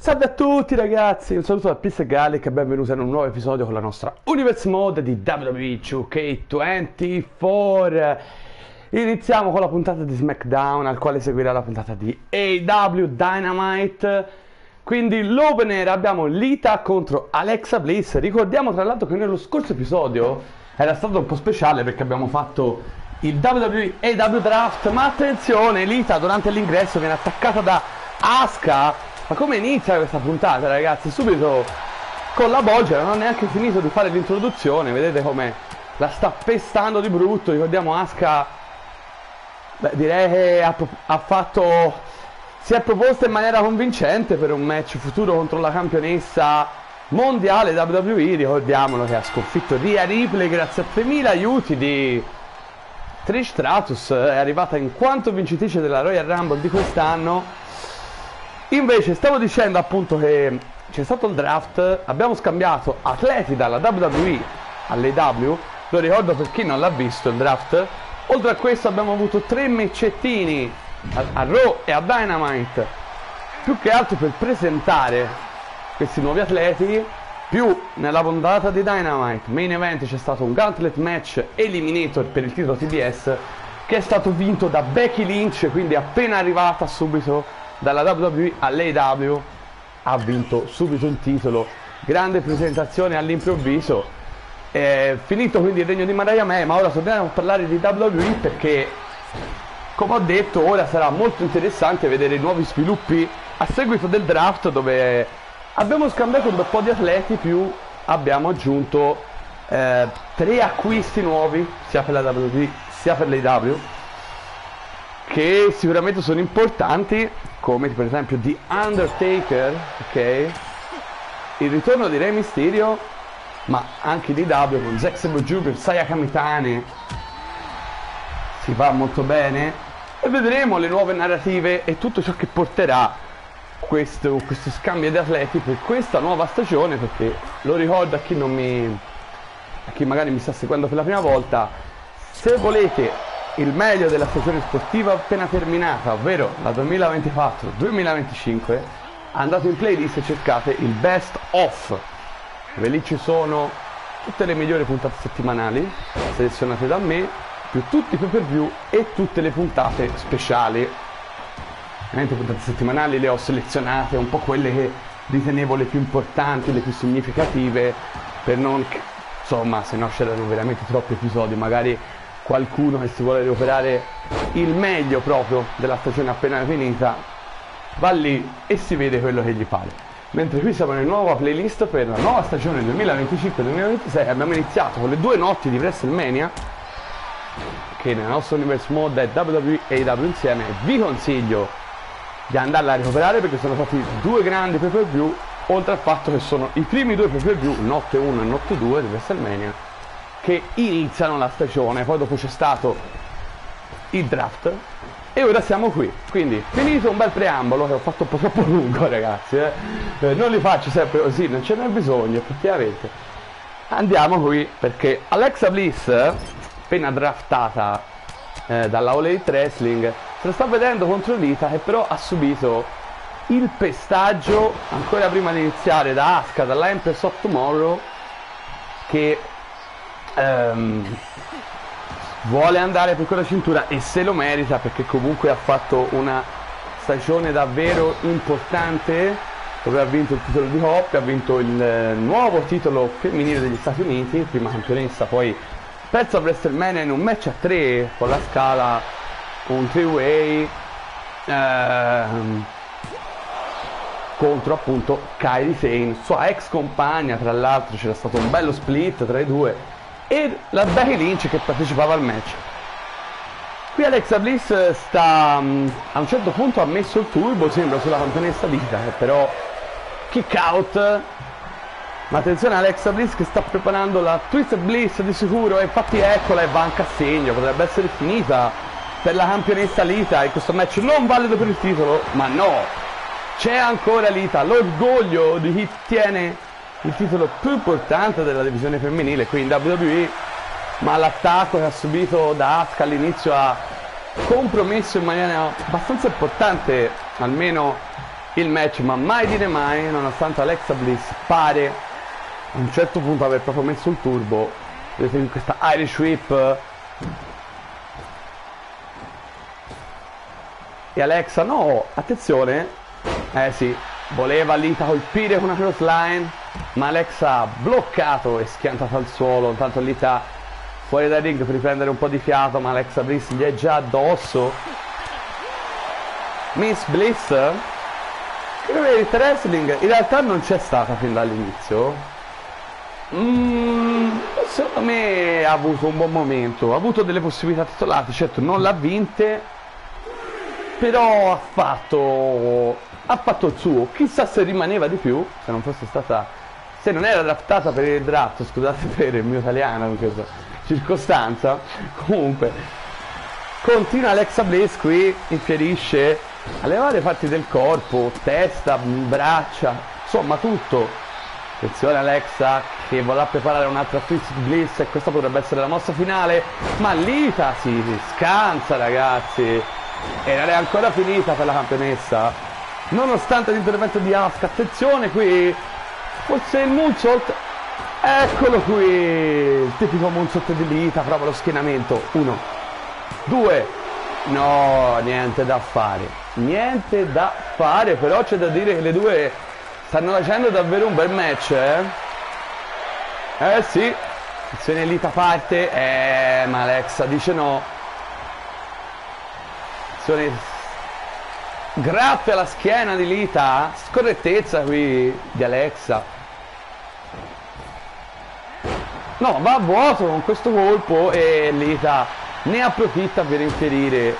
Salve a tutti ragazzi, un saluto da Pizza Gallic e benvenuti in un nuovo episodio con la nostra Universe Mode di WWE 2K24. Iniziamo con la puntata di SmackDown, al quale seguirà la puntata di AEW Dynamite. Quindi l'opener abbiamo Lita contro Alexa Bliss. Ricordiamo tra l'altro che nello scorso episodio era stato un po' speciale perché abbiamo fatto il WWE AEW Draft, ma attenzione, Lita durante l'ingresso viene attaccata da Asuka. Ma come inizia questa puntata, ragazzi? Subito con la Bolger, non ha neanche finito di fare l'introduzione. Vedete come la sta pestando di brutto. Ricordiamo Asuka, direi che si è proposta in maniera convincente per un match futuro contro la campionessa mondiale WWE. Ricordiamolo che ha sconfitto Rhea Ripley grazie a 3.000 aiuti di Trish Stratus. È arrivata in quanto vincitrice della Royal Rumble di quest'anno. Invece stavo dicendo appunto che c'è stato il draft, abbiamo scambiato atleti dalla WWE all'AEW, lo ricordo per chi non l'ha visto il draft. Oltre a questo abbiamo avuto 3 matchettini a Raw e a Dynamite, più che altro per presentare questi nuovi atleti. Più nella puntata di Dynamite main event c'è stato un gauntlet match eliminator per il titolo TBS che è stato vinto da Becky Lynch, quindi appena arrivata subito dalla WWE all'AEW ha vinto subito il titolo. Grande presentazione all'improvviso. È finito quindi il regno di Mariah May, ma ora torniamo a parlare di WWE perché, come ho detto, ora sarà molto interessante vedere i nuovi sviluppi a seguito del draft, dove abbiamo scambiato un bel po' di atleti, più abbiamo aggiunto 3 acquisti nuovi sia per la WWE sia per l'AEW, che sicuramente sono importanti, come per esempio The Undertaker, ok? Il ritorno di Rey Mysterio, ma anche di AEW con Zack Sabre Jr., Saya Kamitane si va molto bene, e vedremo le nuove narrative e tutto ciò che porterà questo scambio di atleti per questa nuova stagione, perché lo ricordo a chi magari mi sta seguendo per la prima volta: se volete il meglio della stagione sportiva appena terminata, ovvero la 2024-2025, andate in playlist e cercate il best of, dove lì ci sono tutte le migliori puntate settimanali selezionate da me, più tutti i pay per view e tutte le puntate speciali. Ovviamente le puntate settimanali le ho selezionate un po' quelle che ritenevo le più importanti, le più significative, per non, insomma, se no c'erano veramente troppi episodi, magari qualcuno che si vuole recuperare il meglio proprio della stagione appena finita va lì e si vede quello che gli pare. Mentre qui siamo nella nuova playlist per la nuova stagione 2025-2026. Abbiamo iniziato con le 2 notti di WrestleMania, che nella nostra Universe Mode è WWE e AEW insieme. Vi consiglio di andarla a recuperare perché sono stati 2 grandi pay per view, oltre al fatto che sono i primi 2 pay per view, notte 1 e notte 2 di WrestleMania, che iniziano la stagione. Poi dopo c'è stato il draft e ora siamo qui. Quindi finito un bel preambolo che ho fatto un po' troppo lungo, ragazzi, non li faccio sempre così, non ce n'è bisogno effettivamente. Andiamo qui perché Alexa Bliss, appena draftata dalla All Elite Wrestling, se la sta vedendo contro Lita, che però ha subito il pestaggio ancora prima di iniziare da Asuka, dalla Empress of Tomorrow, che vuole andare per quella cintura e se lo merita, perché comunque ha fatto una stagione davvero importante, dove ha vinto il titolo di coppia, ha vinto il nuovo titolo femminile degli Stati Uniti, prima campionessa, poi persa a WrestleMania in un match a 3 con la Scala, un 3-way contro appunto Kairi Sane, sua ex compagna. Tra l'altro c'era stato un bello split tra i due, e la Becky Lynch che partecipava al match. Qui Alexa Bliss a un certo punto ha messo il turbo, sembra, sulla campionessa Lita, che però kick out. Ma attenzione, Alexa Bliss che sta preparando la Twisted Bliss di sicuro, e infatti eccola e va anche a segno, potrebbe essere finita per la campionessa Lita e questo match non valido per il titolo, ma no, c'è ancora Lita, l'orgoglio di chi tiene il titolo più importante della divisione femminile qui in WWE, ma l'attacco che ha subito da Asuka all'inizio ha compromesso in maniera abbastanza importante almeno il match, ma mai dire mai, nonostante Alexa Bliss pare a un certo punto aver proprio messo il turbo. Vedete questa Irish Whip. E Alexa no, attenzione. Sì, voleva Lita colpire con una crossline, ma Alexa ha bloccato e schiantata al suolo. Intanto Lita fuori dal ring per riprendere un po' di fiato, ma Alexa Bliss gli è già addosso. Miss Bliss, credo che il wrestling in realtà non c'è stata fin dall'inizio. Secondo me ha avuto un buon momento, ha avuto delle possibilità titolate, certo non l'ha vinte, però ha fatto il suo. Chissà se rimaneva di più, se non fosse stata, se non era draftata per il draft, scusate per il mio italiano in questa circostanza. Comunque continua Alexa Bliss qui, infierisce alle varie parti del corpo, testa, braccia, insomma tutto. Attenzione Alexa che vorrà preparare un'altra Twisted Bliss, e questa potrebbe essere la mossa finale, ma Lita si scansa, ragazzi, e non è ancora finita per la campionessa nonostante l'intervento di Asuka. Attenzione qui, forse il moonsault, eccolo qui, il tipico moonsault di Lita, prova lo schienamento, 1, 2, no, niente da fare, però c'è da dire che le due stanno facendo davvero un bel match, sì. Attenzione, Lita parte, ma Alexa dice no. Attenzione, graffia alla schiena di Lita, scorrettezza qui di Alexa. No, va a vuoto con questo colpo e Lita ne approfitta per infierire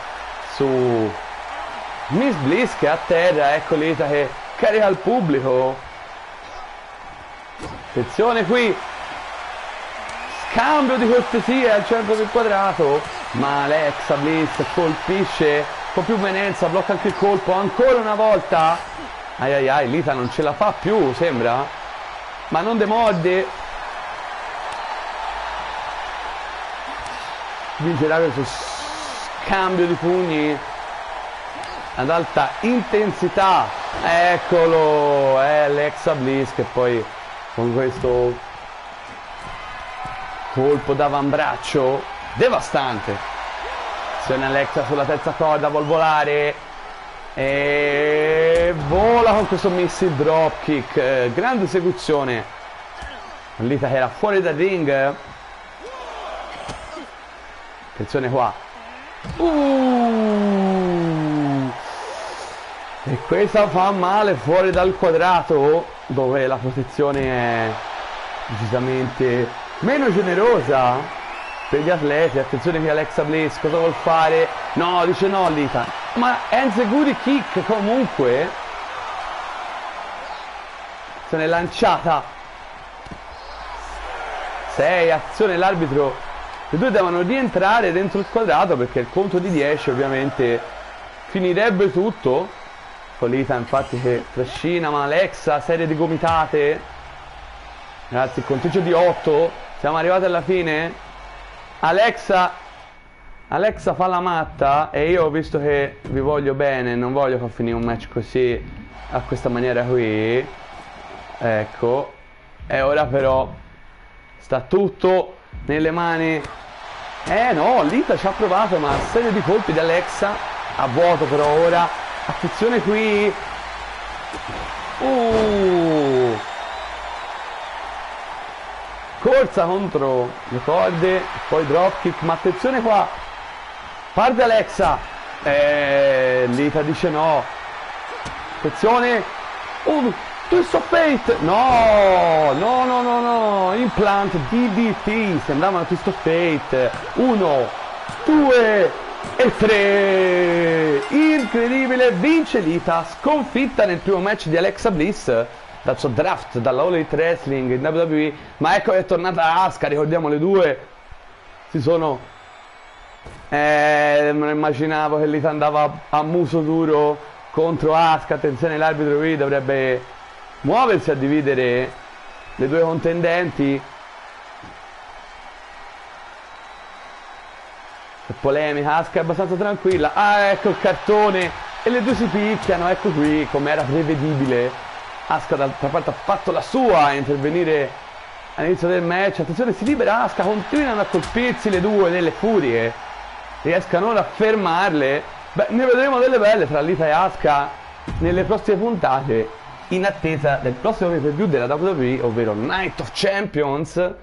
su Miss Bliss che è a terra. Ecco Lita che carica il pubblico. Attenzione qui, scambio di cortesia al centro del quadrato, ma Alexa Bliss colpisce con più veemenza, blocca anche il colpo ancora una volta. Ai ai ai, Lita non ce la fa più, sembra, ma non demorde. Vincerà questo scambio di pugni ad alta intensità. Eccolo, è Alexa Bliss che poi con questo colpo d'avambraccio devastante. Azione Alexa sulla terza corda, vuol volare e vola con questo missile dropkick, grande esecuzione. Lita che era fuori dal ring. Attenzione qua, e questa fa male fuori dal quadrato dove la protezione è decisamente meno generosa per gli atleti. Attenzione che Alexa Bliss cosa vuol fare? No, dice no Lita, ma enziguri kick comunque. Azione lanciata 6, azione l'arbitro. Le due devono rientrare dentro il quadrato perché il conto di 10 ovviamente finirebbe tutto. Con Lita infatti che trascina, ma Alexa, serie di gomitate. Ragazzi, il conteggio di 8, siamo arrivati alla fine. Alexa fa la matta e io, visto che vi voglio bene, non voglio far finire un match così, a questa maniera qui. Ecco, e ora però sta tutto nelle mani. No, Lita ci ha provato, ma serie di colpi di Alexa a vuoto però ora. Attenzione qui, corsa contro le corde, poi dropkick, ma attenzione qua, parte Alexa, Lita dice no. Attenzione, Twist of Fate, no, implant DDT, sembrava una Twist of Fate, 1, 2 e 3, incredibile, vince Lita, sconfitta nel primo match di Alexa Bliss dal suo draft dalla All Elite Wrestling in WWE. Ma ecco che è tornata Asuka, ricordiamo le due si sono non immaginavo che Lita andava a muso duro contro Asuka. Attenzione, l'arbitro qui dovrebbe muoversi a dividere le due contendenti. C'è polemica, Asuka è abbastanza tranquilla. Ecco il cartone e le due si picchiano. Ecco qui, come era prevedibile, Asuka d'altra parte ha fatto la sua a intervenire all'inizio del match. Attenzione, si libera Asuka, continuano a colpirsi le due delle furie, riescano a fermarle. Beh, ne vedremo delle belle tra Lita e Asuka nelle prossime puntate, in attesa del prossimo pay-per-view della WWE, ovvero Night of Champions,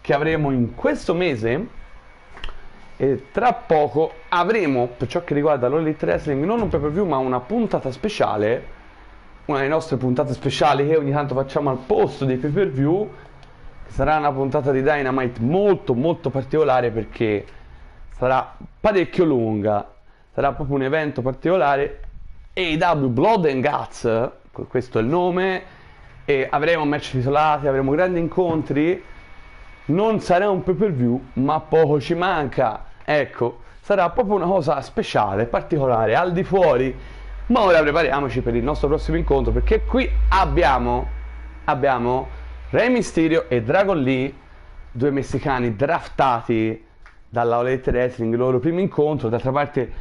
che avremo in questo mese. E tra poco avremo, per ciò che riguarda l'All Elite Wrestling, non un pay-per-view ma una puntata speciale, una delle nostre puntate speciali che ogni tanto facciamo al posto dei pay-per-view. Sarà una puntata di Dynamite molto molto particolare, perché sarà parecchio lunga, sarà proprio un evento particolare. AEW Blood and Guts, questo è il nome, e avremo match isolati, avremo grandi incontri. Non sarà un pay per view, ma poco ci manca. Ecco, sarà proprio una cosa speciale, particolare, al di fuori. Ma ora prepariamoci per il nostro prossimo incontro, perché qui abbiamo Rey Mysterio e Dragon Lee, due messicani draftati dalla All Elite Wrestling, il loro primo incontro. D'altra parte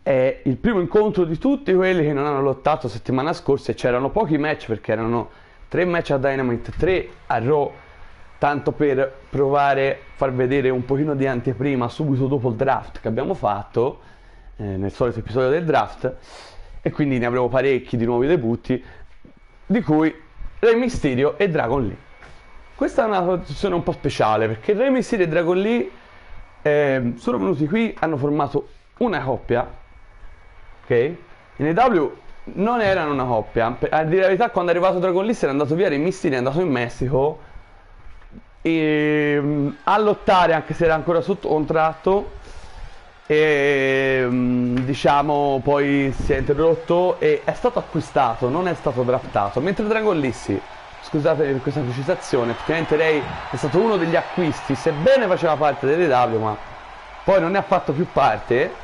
è il primo incontro di tutti quelli che non hanno lottato settimana scorsa, e c'erano pochi match perché erano 3 match a Dynamite, 3 a Raw, tanto per provare a far vedere un pochino di anteprima subito dopo il draft che abbiamo fatto, nel solito episodio del draft, e quindi ne avremo parecchi di nuovi debutti, di cui Rey Mysterio e Dragon Lee. Questa è una posizione un po' speciale, perché Rey Mysterio e Dragon Lee sono venuti qui, hanno formato una coppia. Ok? In AEW non erano una coppia. A dire la verità, quando è arrivato Dragon Lee se n'è andato via, Rey Mysterio è andato in Messico a lottare, anche se era ancora sotto contratto, e diciamo poi si è interrotto e è stato acquistato, non è stato draftato, mentre Dragon Lee sì. Scusate per questa precisazione, effettivamente Rey è stato uno degli acquisti, sebbene faceva parte dell'AEW, ma poi non ne ha fatto più parte.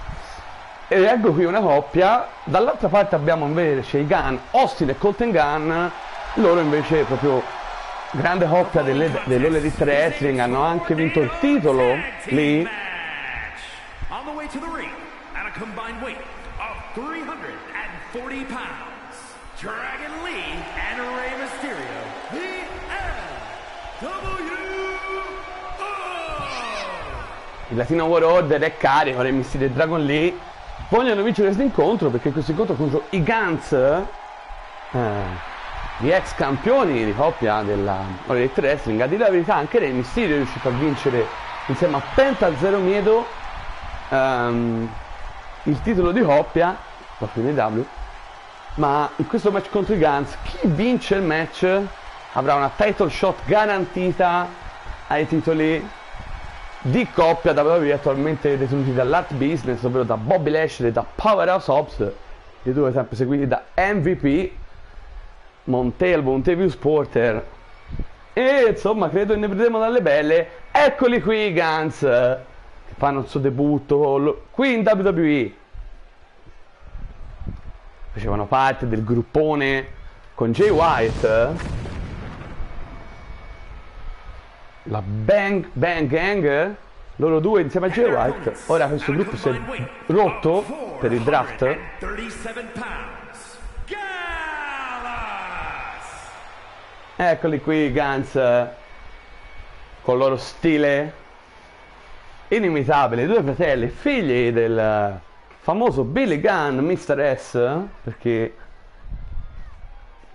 Ed ecco qui una coppia. Dall'altra parte abbiamo invece i Gunn, Austin e Colten Gunn. Loro invece proprio grande coppia dell'All Elite Wrestling, hanno anche vinto il titolo lì. On the way to the ring at a combined weight of 340 pounds, Dragon Lee and Rey Mysterio, the NWO. Il Latino War Order è carico, Rey Mysterio e Dragon Lee vogliono vincere questo incontro, perché questo incontro contro i Guns, gli ex campioni di coppia della All Elite Wrestling. A dire la verità, anche Rey Mysterio è riuscito a vincere insieme a Penta Zero Miedo il titolo di coppia proprio in AEW. Ma in questo match contro i Guns, chi vince il match avrà una title shot garantita ai titoli di coppia WWE, attualmente detenuti dall'Art Business, ovvero da Bobby Lashley e da Powerhouse Hobbs, i due sempre seguiti da MVP, Montavious Porter. E insomma, credo ne vedremo dalle belle. Eccoli qui i Guns, che fanno il suo debutto qui in WWE. Facevano parte del gruppone con Jay White, la Bang Bang Gang, loro due insieme a Jay White. Ora questo gruppo si è rotto per il draft. Eccoli qui i Guns, con il loro stile inimitabile, due fratelli, figli del famoso Billy Gunn, Mr. S, perché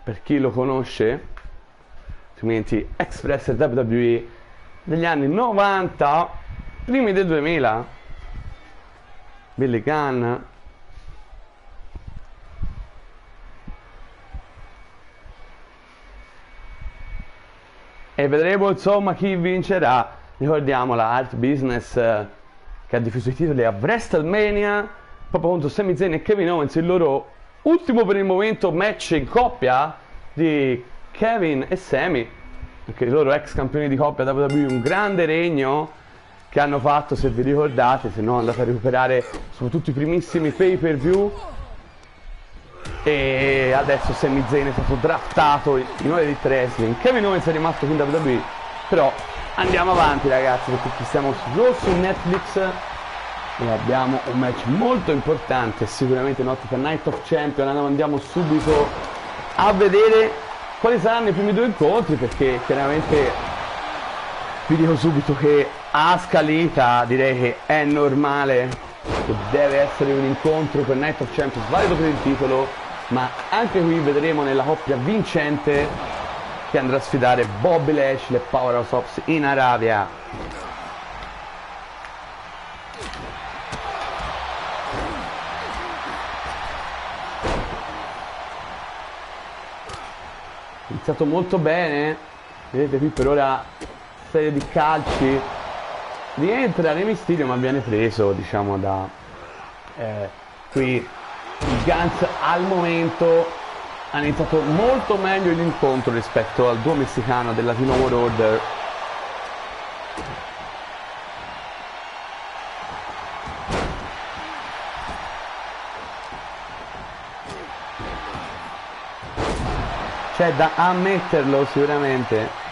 per chi lo conosce, altrimenti ex wrestler WWE degli anni 90, primi del 2000, Billy Gunn. E vedremo insomma chi vincerà. Ricordiamo la Art Business, che ha difeso i titoli a WrestleMania proprio contro Sami Zayn e Kevin Owens, il loro ultimo per il momento match in coppia di Kevin e Sami, perché i loro ex campioni di coppia WWE, un grande regno che hanno fatto, se vi ricordate, se no andate a recuperare soprattutto i primissimi pay per view. E adesso Sami Zayn è stato draftato in All Elite Wrestling, Kevin Owens è rimasto qui in WWE. Però andiamo avanti ragazzi, perché qui siamo su Netflix E abbiamo un match molto importante, sicuramente notte per Night of Champion. Andiamo subito a vedere quali saranno i primi due incontri, perché chiaramente vi dico subito che Asuka Lita direi che è normale che deve essere un incontro per Night of Champions valido per il titolo, ma anche qui vedremo nella coppia vincente che andrà a sfidare Bobby Lashley e Powerhouse Hobbs in Arabia. Iniziato molto bene, vedete qui per ora serie di calci, rientra Rey Mysterio ma viene preso, diciamo, da qui il Guns al momento ha iniziato molto meglio l'incontro rispetto al duo messicano del Latino World Order. C'è da ammetterlo sicuramente.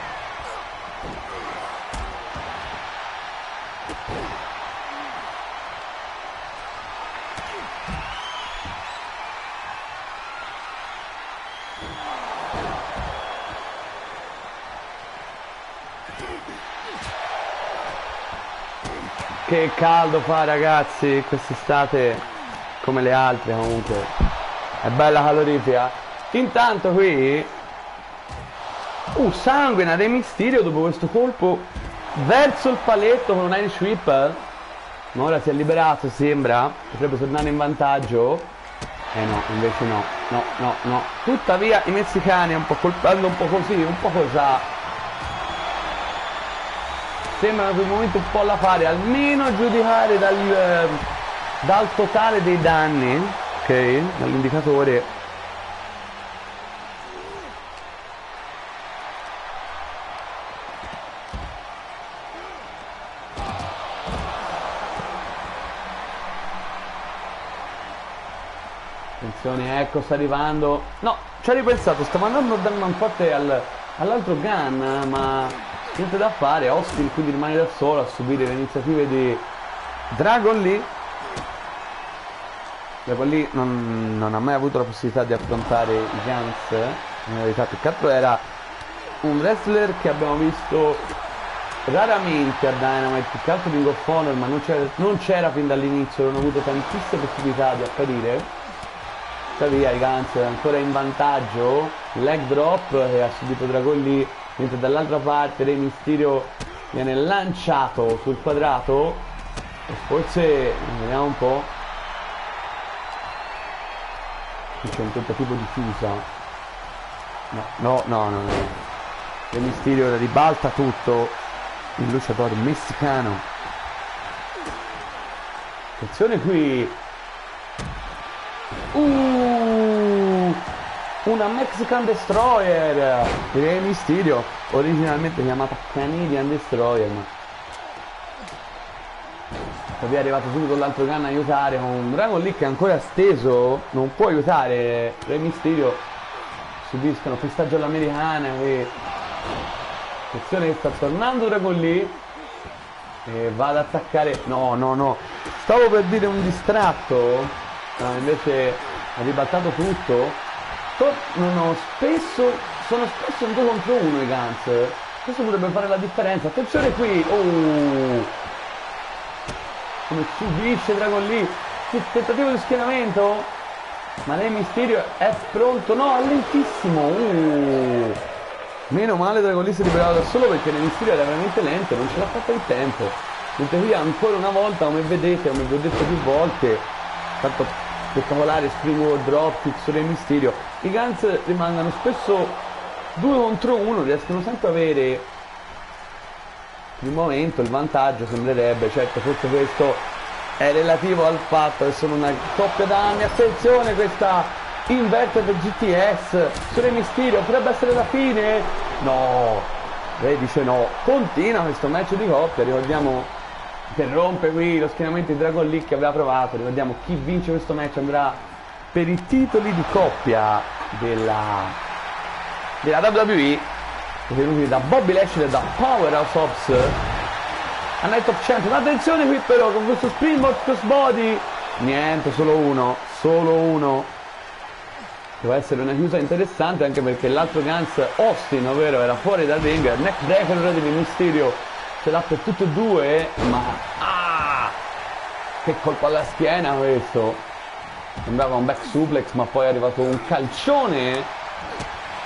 Che caldo fa, ragazzi, quest'estate come le altre comunque. È bella calorifica. Intanto qui sanguina Rey Mysterio dopo questo colpo verso il paletto con un Irish Whip, ma ora si è liberato, sembra, potrebbe tornare in vantaggio. No, invece no. Tuttavia i messicani un po' colpendo, un po' così, un po' cosà, sembrano per il momento un po' alla pari, almeno a giudicare dal totale dei danni, ok, dall'indicatore. Attenzione, ecco, sta arrivando. No, ci ha ripensato, sta mandando danno un forte all'altro Gunn, ma niente da fare. Austin quindi rimane da solo a subire le iniziative di Dragon Lee. Dragon Lee non ha mai avuto la possibilità di affrontare i Guns, in realtà più che altro era un wrestler che abbiamo visto raramente a Dynamite, più che altro Ring of Honor, ma non c'era fin dall'inizio, non ho avuto tantissime possibilità di apparire. Tuttavia i Guns ancora in vantaggio, leg drop che ha subito Dragon Lee, mentre dall'altra parte Rey Mysterio viene lanciato sul quadrato e forse, vediamo un po', qui c'è un tentativo di chiusa. No. Rey Mysterio ribalta tutto, il luciatore messicano. Attenzione qui, una Mexican Destroyer di Rey Mysterio, originalmente chiamata Canadian Destroyer, ma poi è arrivato subito l'altro Gunn a aiutare con Dragon Lee che è ancora steso, non può aiutare Rey Mysterio, subiscono pestaggio all'americana e attenzione che sta tornando Dragon Lee e va ad attaccare. No, stavo per dire un distratto, invece ha ribaltato tutto. Sono spesso un 2 contro 1 i Guns, questo potrebbe fare la differenza. Attenzione qui, come subisce Dragon Lee, tentativo di schienamento, ma Rey Mysterio è pronto, no, lentissimo. Meno male Dragon Lee si è liberato da solo, perché Rey Mysterio era veramente lento, non ce l'ha fatta in tempo. Mentre qui ancora una volta, come vedete, come vi ho detto più volte, tanto spettacolare Springboard Dropkick su Rey Mysterio, i Guns rimangono spesso 2 contro 1, riescono sempre a avere il momento, il vantaggio sembrerebbe. Certo, forse questo è relativo al fatto che sono una coppia da anni. Attenzione, questa inverted GTS su Rey Mysterio, potrebbe essere la fine. No, Rey dice no, continua questo match di coppia. Ricordiamo che rompe qui lo schienamento di Dragon Lee che aveva provato. Ricordiamo, chi vince questo match andrà per i titoli di coppia della WWE, ottenuti da Bobby Lashley e da Powerhouse Hobbs. a Night of Champions. Attenzione qui però con questo Springboard crossbody. Niente, solo uno. Deve essere una chiusa interessante anche perché l'altro Guns, Austin, ovvero era fuori dal ring. Neckbreaker ora di Mysterio ce l'ha per tutte e due, ma che colpo alla schiena questo. Sembrava un back suplex, ma poi è arrivato un calcione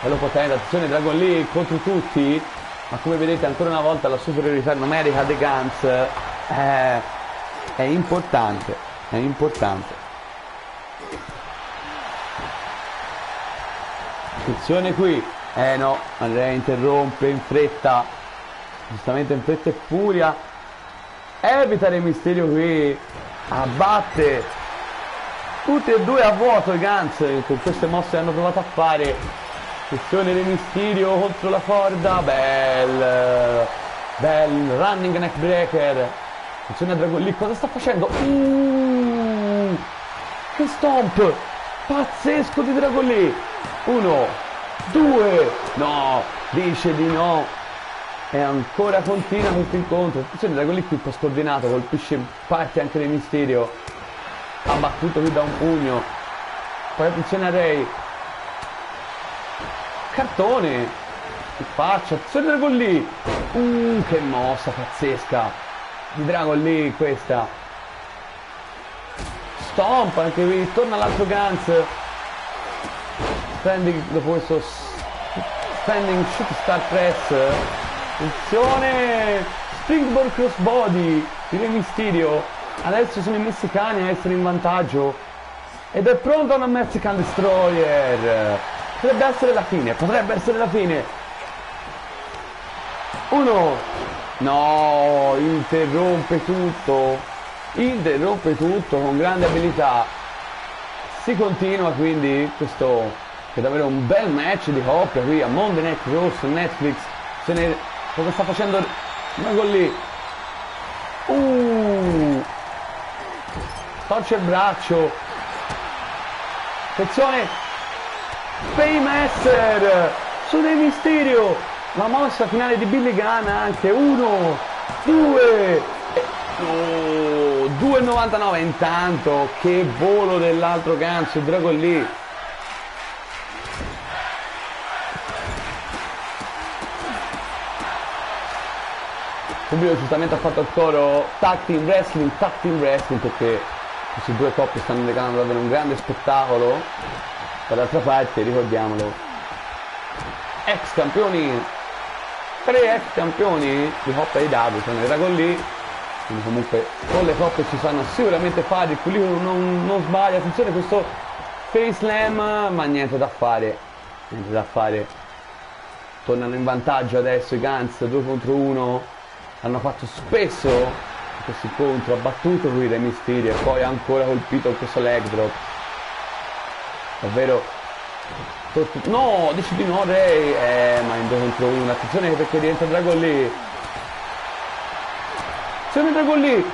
bello potente. Attenzione, Dragon Lee contro tutti, ma come vedete ancora una volta la superiorità numerica dei Guns è importante. Attenzione qui, no, Andrea interrompe in fretta, giustamente in fretta e furia, evita Re Mysterio qui, abbatte tutti e due a vuoto i Guns con queste mosse che hanno provato a fare. Attenzione Re Mysterio contro la corda, bel running neckbreaker. Attenzione a Dragon Lee, cosa sta facendo? Che stomp pazzesco di Dragon Lee. 1, 2, no, dice di no, e ancora continua questo incontro. Attenzione, Dragon Lee qui un po' scordinato, colpisce in parte anche Re Mysterio, abbattuto qui da un pugno. Poi attenzione a Ray, cartone in faccia. Attenzione a Dragon Lee, che mossa pazzesca di Dragon Lee questa. Stomp anche qui, torna l'altro Guns. Standing dopo questo standing shoot star press. Attenzione, springboard crossbody di Re Mysterio. Adesso sono i messicani a essere in vantaggio ed è pronta una Mexican Destroyer. Potrebbe essere la fine. 1, no, interrompe tutto con grande abilità. Si continua quindi questo, che è davvero un bel match di coppia qui a Monday Night Raw su Netflix. Cosa sta facendo Dragon Lee? Torce il braccio. Attenzione, Paymaster su Re Mysterio. La mossa finale di Billy Gunn anche. 1, 2, 2,99. Intanto che volo dell'altro Gunn su Dragon Lee. Subito giustamente ha fatto il coro Tag Team Wrestling perché queste due coppie stanno regalando davvero un grande spettacolo. Dall'altra parte, ricordiamolo, ex campioni, 3 ex campioni di coppia di W sono i Dragon Lee, quindi comunque con le coppie ci sanno sicuramente fare. Il Pulico non sbaglia. Attenzione questo Face Slam, ma niente da fare. Tornano in vantaggio adesso i Guns, 2 contro 1. Hanno fatto spesso questo incontro, ha battuto qui Re Mysterio e poi ha ancora colpito con questo leg drop. Davvero. No, dici di no Ray, ma in 2 contro 1. Attenzione perché rientra Dragon Lee. Attenzione Dragon Lee.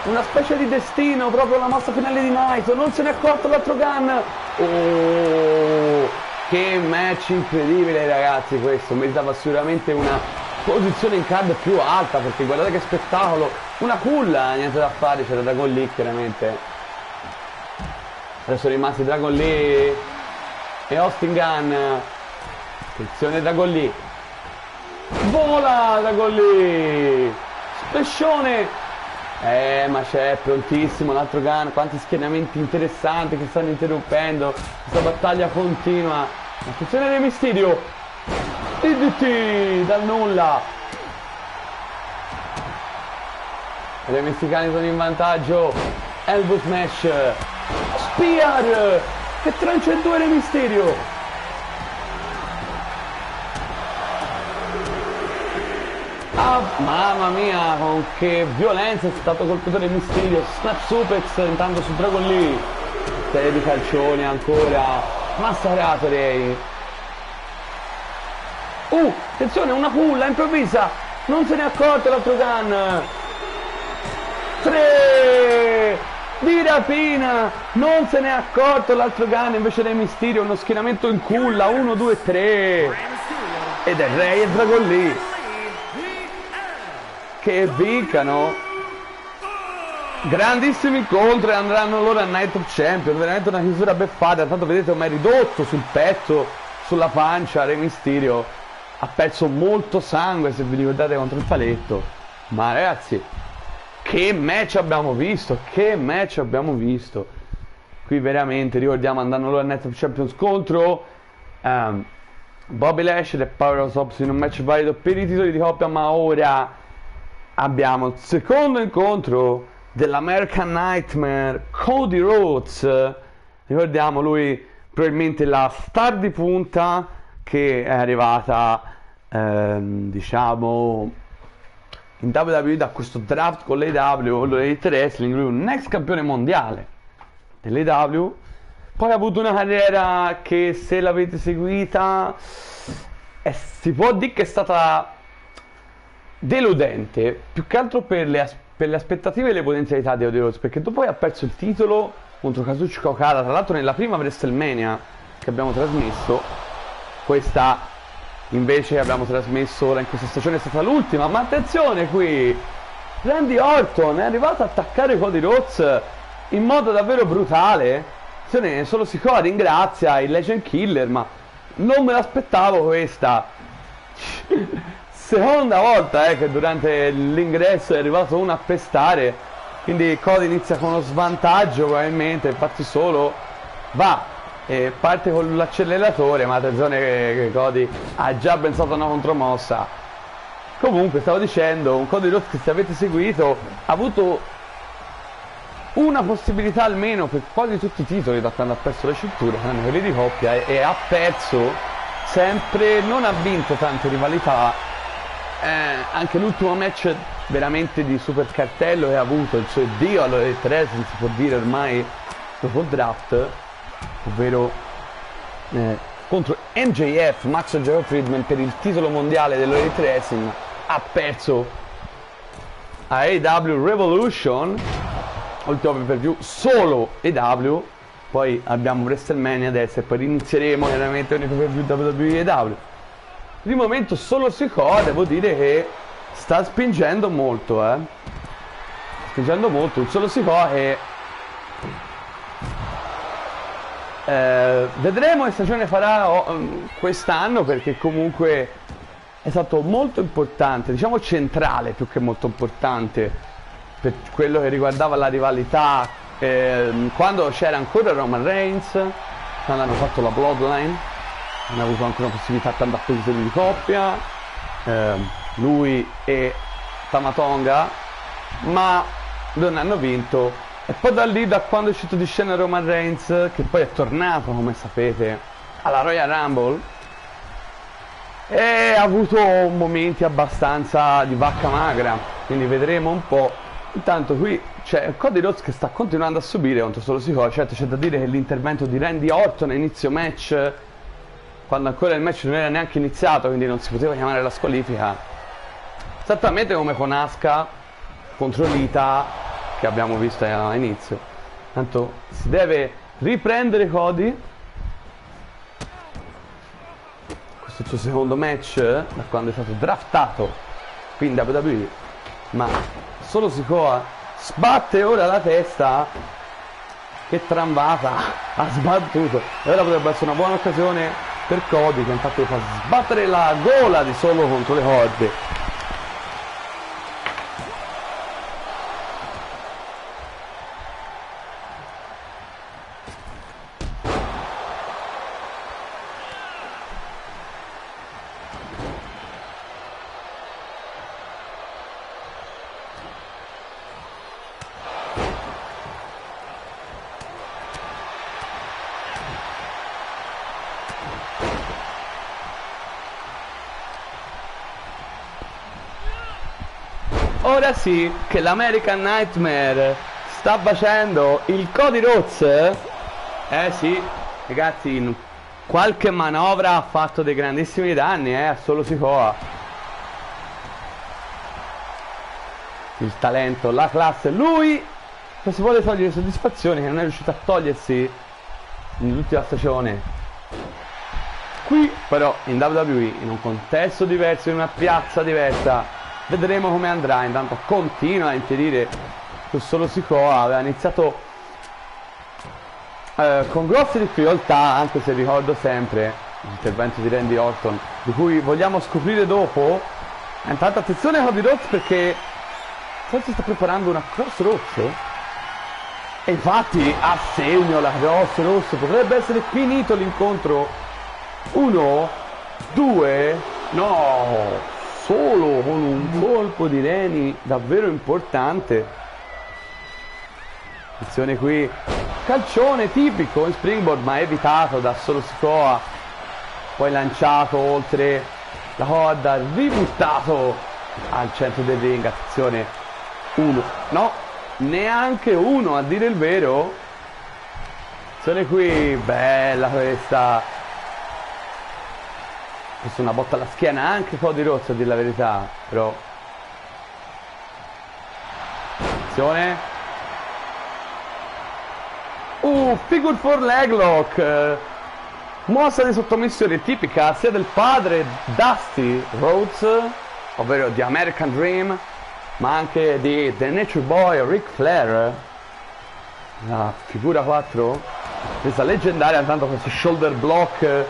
Una specie di destino, proprio la mossa finale di Naito. Non se ne è accorto l'altro Gunn. Che match incredibile ragazzi questo. Meritava sicuramente una posizione in card più alta, perché guardate che spettacolo, una culla, niente da fare, c'era Dragon Lee chiaramente. Adesso sono rimasti Dragon Lee e Austin Gunn. Attenzione Dragon Lee, vola Dragon Lee, splashone, ma c'è prontissimo l'altro Gunn. Quanti schieramenti interessanti che stanno interrompendo, questa battaglia continua. Attenzione Re Mysterio, DDT dal nulla. E i messicani sono in vantaggio. Elbow smash, spear che trancia in 2 Re Mysterio. Mamma mia, con che violenza è stato colpito Re Mysterio. Snap suplex intanto su Dragon Lee, serie di calcioni ancora, massacrato Ray. Attenzione, una culla improvvisa, non se ne è accorto l'altro Gunn. 3 di rapina, non se ne è accorto l'altro Gunn, invece Re Mysterio uno schieramento in culla. 1, 2, 3 ed è Ray e Dragon Lee. che vincano. Grandissimo incontro e andranno loro a Night of Champions. Veramente una chiusura beffata. Tanto vedete ormai ridotto sul petto, sulla pancia. Re Mysterio ha perso molto sangue, se vi ricordate, contro il paletto. Ma ragazzi, che match abbiamo visto, che match abbiamo visto. Qui veramente, ricordiamo, andando loro a Night of Champions contro Bobby Lashley e Powerhouse Hobbs in un match valido per i titoli di coppia. Ma ora abbiamo il secondo incontro dell'American Nightmare, Cody Rhodes. Ricordiamo, lui probabilmente la star di punta che è arrivata diciamo in WWE da questo draft con l'AEW, l'Elite Wrestling. Lui è un ex campione mondiale dell'AEW, poi ha avuto una carriera che, se l'avete seguita, si può dire che è stata deludente, più che altro per le aspettative e le potenzialità di Cody Rhodes, perché dopo ha perso il titolo contro Kazuchika Okada, tra l'altro nella prima WrestleMania che abbiamo trasmesso. Questa invece abbiamo trasmesso ora in questa stagione, è stata l'ultima. Ma attenzione, qui Randy Orton è arrivato a attaccare Cody Rhodes in modo davvero brutale. Solo Sikoa ringrazia il Legend Killer, ma non me l'aspettavo questa. Seconda volta che durante l'ingresso è arrivato uno a pestare, quindi Cody inizia con uno svantaggio probabilmente, infatti solo va e parte con l'acceleratore, ma attenzione che Cody ha già pensato a una contromossa. Comunque stavo dicendo, un Cody Rhodes che, se avete seguito, ha avuto una possibilità almeno per quasi tutti i titoli da quando ha perso le cinture, tranne quelli di coppia, e ha perso sempre, non ha vinto tante rivalità. Anche l'ultimo match veramente di super cartello che ha avuto il suo addio all'Elite Wrestling, si può dire ormai, dopo il draft, ovvero contro MJF, Max Jacob Friedman, per il titolo mondiale dell'Elite Wrestling. Ha perso a AEW Revolution, ultimo pay per view solo AEW. Poi abbiamo WrestleMania adesso e poi inizieremo chiaramente con i pay per view WWE e AEW. Di momento solo Sikoa, devo dire che sta spingendo molto, spingendo molto. Un solo Sikoa che vedremo che stagione farà quest'anno, perché comunque è stato molto importante, diciamo centrale più che molto importante, per quello che riguardava la rivalità quando c'era ancora Roman Reigns, quando hanno fatto la Bloodline. Hanno avuto anche una possibilità per andare a posizioni di coppia, lui e Tamatonga, ma non hanno vinto. E poi da lì, da quando è uscito di scena Roman Reigns, che poi è tornato, come sapete, alla Royal Rumble, e ha avuto momenti abbastanza di vacca magra, quindi vedremo un po'. Intanto qui c'è Cody Rhodes che sta continuando a subire contro solo Sikoa. Certo, c'è da dire che l'intervento di Randy Orton a inizio match, quando ancora il match non era neanche iniziato, quindi non si poteva chiamare la squalifica, esattamente come con Asuka contro Lita che abbiamo visto all'inizio. Tanto si deve riprendere Cody. Questo è il suo secondo match da quando è stato draftato qui in WWE, ma solo Sikoa sbatte ora la testa. Che tramvata ha sbattuto, e ora potrebbe essere una buona occasione per Cody, che infatti fa sbattere la gola di Solo contro le corde. Ora sì che l'American Nightmare sta facendo il Cody Rhodes. Sì, ragazzi, in qualche manovra ha fatto dei grandissimi danni a solo Sikoa. Il talento, la classe, lui non si vuole togliere soddisfazioni che non è riuscito a togliersi nell'ultima stagione. Qui però in WWE, in un contesto diverso, in una piazza diversa, vedremo come andrà. Intanto continua a impedire su Solo Sikoa. Aveva iniziato con grosse difficoltà, anche se ricordo sempre l'intervento di Randy Orton, di cui vogliamo scoprire dopo. Intanto attenzione a Cody Rhodes, perché forse sta preparando una crossroads, e infatti a segno la crossroads. Potrebbe essere finito l'incontro. 1, 2, no, solo con un colpo di Reni davvero importante. Attenzione qui, calcione tipico in Springboard, ma evitato da Solo Sikoa, poi lanciato oltre la corda, ributtato al centro del ring. Attenzione, 1, no, neanche 1 a dire il vero. Attenzione qui, bella questa. Questa è una botta alla schiena anche Cody Rhodes, a dire la verità, però. Attenzione. Figure 4 leg lock. Mossa di sottomissione tipica sia del padre Dusty Rhodes, ovvero di American Dream, ma anche di The Nature Boy Ric Flair. La figura 4, questa leggendaria. Intanto questo shoulder block.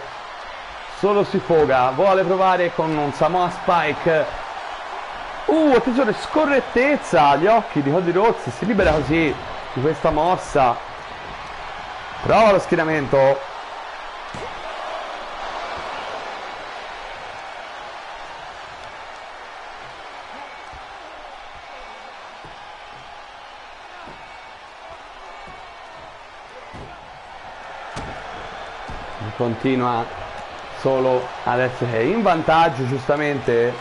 Solo Sikoa vuole provare con un Samoa Spike. Attenzione, scorrettezza agli occhi di Cody Rhodes, si libera così di questa mossa. Prova lo schienamento. Continua solo ad essere in vantaggio, giustamente.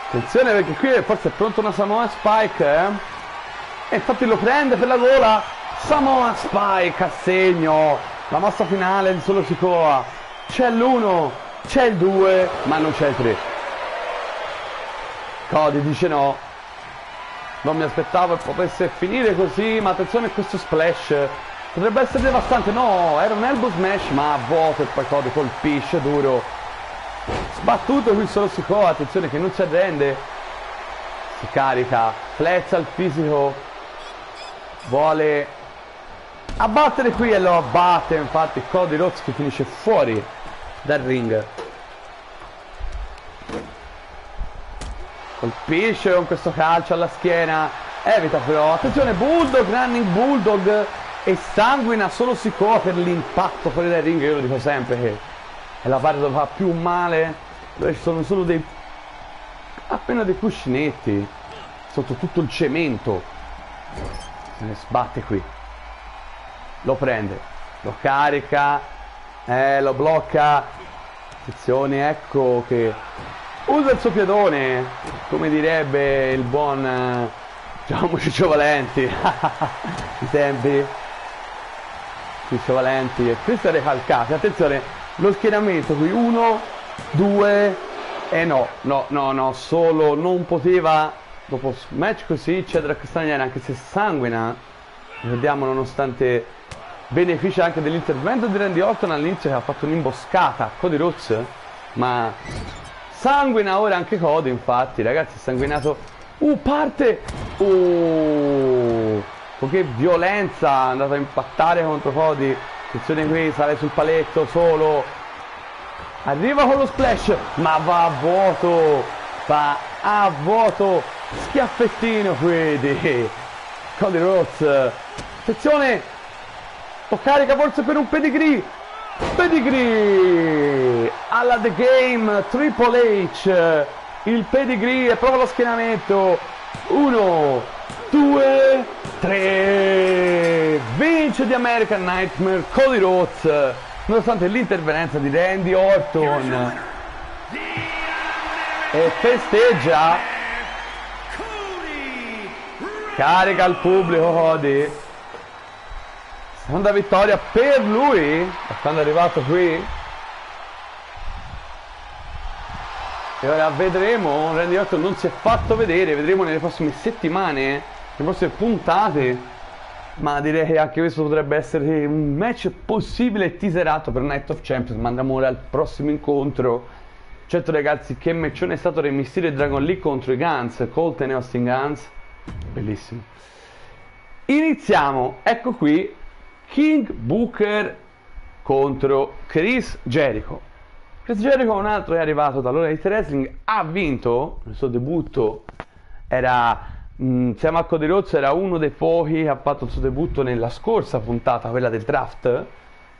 Attenzione, perché qui forse è pronto una Samoa Spike, e infatti lo prende per la gola. Samoa Spike a segno. La mossa finale di Solo Sikoa. C'è l'1, c'è il 2, ma non c'è il 3. Cody dice no, non mi aspettavo che potesse finire così, ma attenzione a questo splash. Potrebbe essere devastante. No, era un elbow smash, ma a vuoto, e poi Cody colpisce duro. Sbattuto qui Solo Sikoa. Attenzione che non si arrende. Si carica, flezza il fisico, vuole abbattere qui e lo abbatte. Infatti Cody Rhodes che finisce fuori dal ring. Colpisce con questo calcio alla schiena, evita però. Attenzione, Bulldog, running Bulldog, e sanguina Solo Sikoa per l'impatto fuori dal ring. Io lo dico sempre che è la parte dove fa più male, dove ci sono solo appena dei cuscinetti sotto tutto il cemento. Se ne sbatte qui, lo prende, lo carica, lo blocca. Attenzione, ecco che usa il suo piedone, come direbbe il buon Giacomo Ciccio Valenti. I tempi Ciccio Valenti e Cristian Recalcati. Attenzione, lo schieramento qui, 1, 2 e no, solo non poteva, dopo match così, cedere a Castagnera, anche se sanguina. Vediamo, nonostante beneficia anche dell'intervento di Randy Orton all'inizio, che ha fatto un'imboscata a Cody Rhodes, ma sanguina ora anche Cody. Infatti ragazzi, è sanguinato. Parte con che violenza è andato a impattare contro Cody. Attenzione qui, sale sul paletto solo, arriva con lo splash, ma va a vuoto, schiaffettino qui di Cody Rhodes. Attenzione, lo carica forse per un pedigree alla The Game, Triple H, il pedigree, e prova lo schienamento. 1, 2, 3, vince di American Nightmare Cody Rhodes, nonostante l'intervenenza di Randy Orton, e festeggia, carica il pubblico Cody. Seconda vittoria per lui quando è arrivato qui. E ora vedremo, Randy Orton non si è fatto vedere, vedremo nelle prossime settimane, nelle prossime puntate, ma direi che anche questo potrebbe essere un match possibile e teaserato per Night of Champions. Ma andiamo ora al prossimo incontro, Certo ragazzi, che matchone è stato Re Mysterio e Dragon Lee contro i Guns, Colten e Austin Guns. Bellissimo. Iniziamo, ecco qui, King Booker contro Chris Jericho. Chris Jericho, un altro è arrivato dall'All Elite Wrestling, ha vinto il suo debutto, era insieme a Cody Rhodes, era uno dei pochi che ha fatto il suo debutto nella scorsa puntata, quella del draft,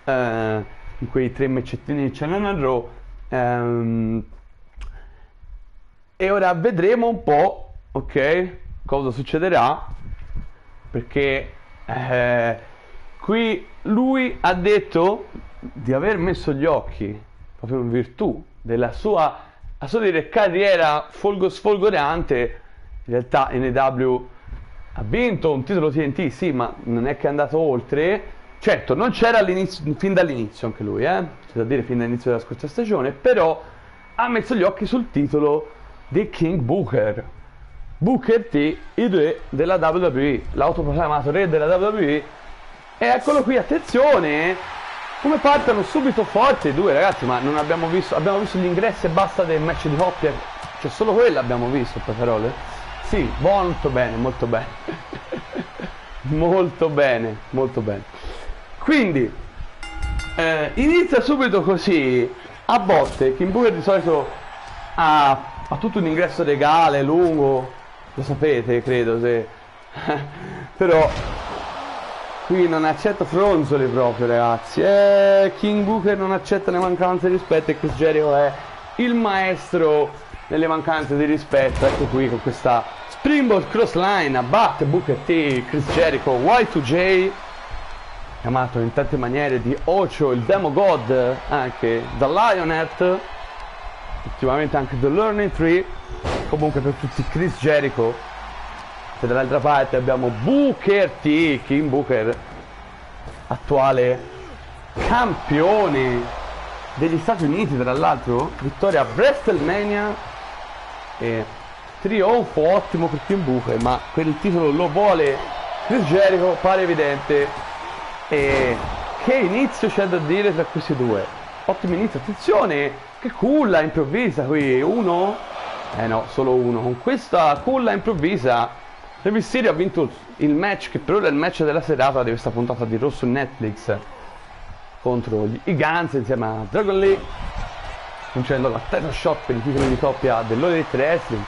in quei 3 matchettini di Channel Raw. E ora vedremo un po', ok, cosa succederà, perché qui lui ha detto di aver messo gli occhi proprio in virtù della sua dire, carriera sfolgorante. In realtà NW ha vinto un titolo TNT, sì, ma non è che è andato oltre. Certo, non c'era fin dall'inizio anche lui, c'è da dire fin dall'inizio della scorsa stagione, però ha messo gli occhi sul titolo di King Booker. Booker T, il re della WWE, l'autoproclamato re della WWE. E eccolo qui, attenzione, come partono subito forti i due ragazzi, ma non abbiamo visto gli ingressi e basta del match di coppia, cioè solo quello abbiamo visto, per parole. Sì, molto bene, molto bene. Molto bene, molto bene. Quindi inizia subito così, a botte. King Booker di solito ha tutto un ingresso regale, lungo, lo sapete, credo, se... però qui non accetta fronzoli proprio, ragazzi. King Booker non accetta le mancanze di rispetto e Chris Jericho è il maestro nelle mancanze di rispetto. Ecco qui con questa Springboard Crossline, abbatte Booker T, Chris Jericho, Y2J, chiamato in tante maniere di Ocho, il Demo God, anche da Lionheart, ultimamente anche The Learning Tree. Comunque per tutti Chris Jericho. E dall'altra parte abbiamo Booker T, King Booker, attuale campione degli Stati Uniti, tra l'altro, vittoria a WrestleMania e trionfo ottimo per King Booker, ma quel titolo lo vuole Chris Jericho, pare evidente. E che inizio c'è da dire tra questi due? Ottimo inizio, attenzione, che culla improvvisa qui, uno? No, solo uno. Con questa culla improvvisa Re Mysterio ha vinto il match che per ora è il match della serata di questa puntata di Raw su Netflix contro i Guns insieme a Dragon Lee, vincendo la title shot per i titoli di coppia dell'All Elite Wrestling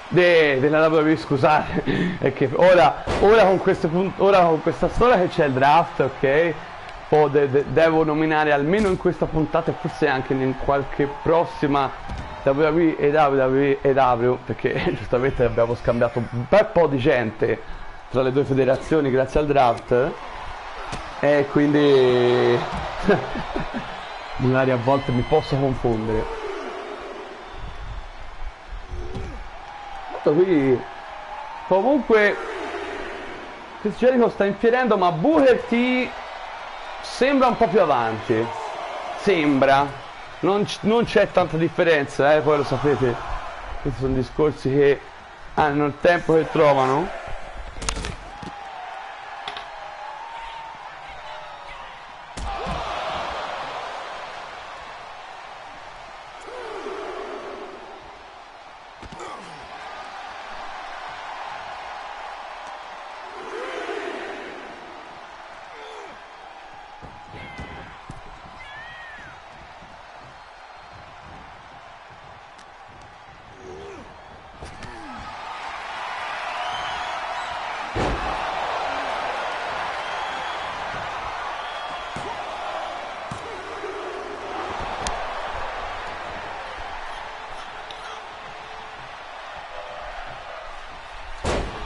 della WWE, scusate. E che ora con questa storia che c'è il draft, ok, devo nominare almeno in questa puntata e forse anche in qualche prossima WWE e WWE, perché giustamente abbiamo scambiato un bel po' di gente tra le due federazioni grazie al draft, e quindi magari a volte mi posso confondere. Qui comunque Chris Jericho sta infierendo, ma Booker T sembra un po' più avanti, sembra. Non c'è tanta differenza, poi lo sapete, questi sono discorsi che hanno il tempo che trovano.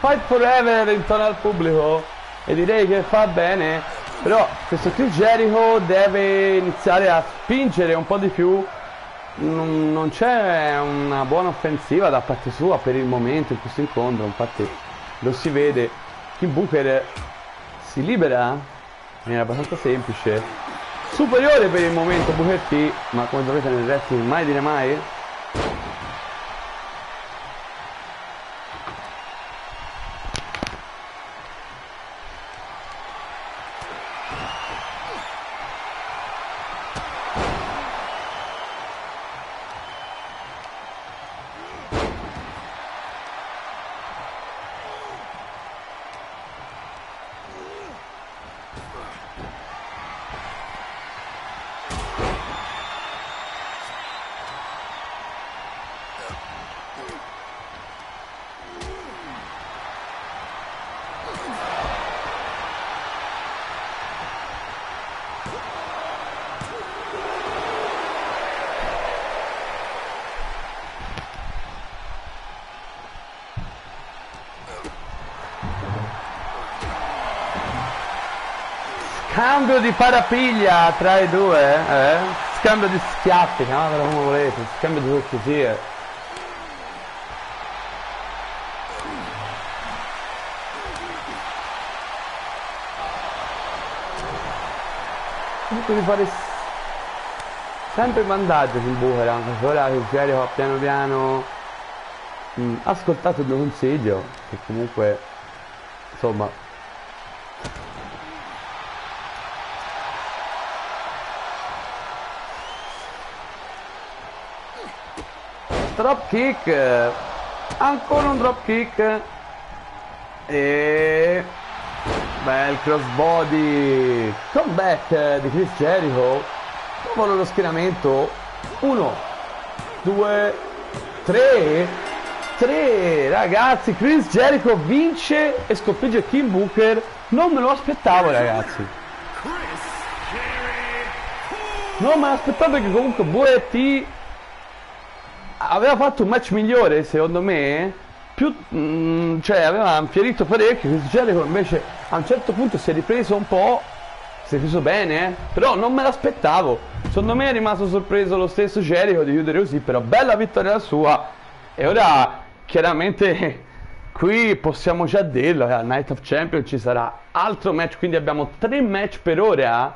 Fight Forever intorno al pubblico, e direi che fa bene, però questo Chris Jericho deve iniziare a spingere un po' di più. Non c'è una buona offensiva da parte sua per il momento in questo incontro, infatti lo si vede. King Booker si libera in maniera abbastanza semplice, superiore per il momento Booker T, ma come sapete nel wrestling mai dire mai. Scambio di parapiglia tra i due, scambio di schiaffi, chiamatelo come volete, scambio di cortesie. Cerco di fare sempre in vantaggio sul Booker, perché ora che Jericho ha piano piano ascoltato il mio consiglio, che comunque insomma drop kick, ancora un drop kick e bel crossbody, comeback di Chris Jericho dopo lo schieramento. 1 2 3 ragazzi, Chris Jericho vince e sconfigge Kim Booker. Non me lo aspettavo, ragazzi, non me l'aspettavo, perché comunque Booker T aveva fatto un match migliore secondo me, più cioè aveva infierito parecchio. Chris Jericho invece a un certo punto si è ripreso un po', si è ripreso bene, però non me l'aspettavo. Secondo me è rimasto sorpreso lo stesso Jericho di chiudere così, però bella vittoria la sua. E ora chiaramente qui possiamo già dirlo che al Night of Champions ci sarà altro match, quindi abbiamo 3 match per ora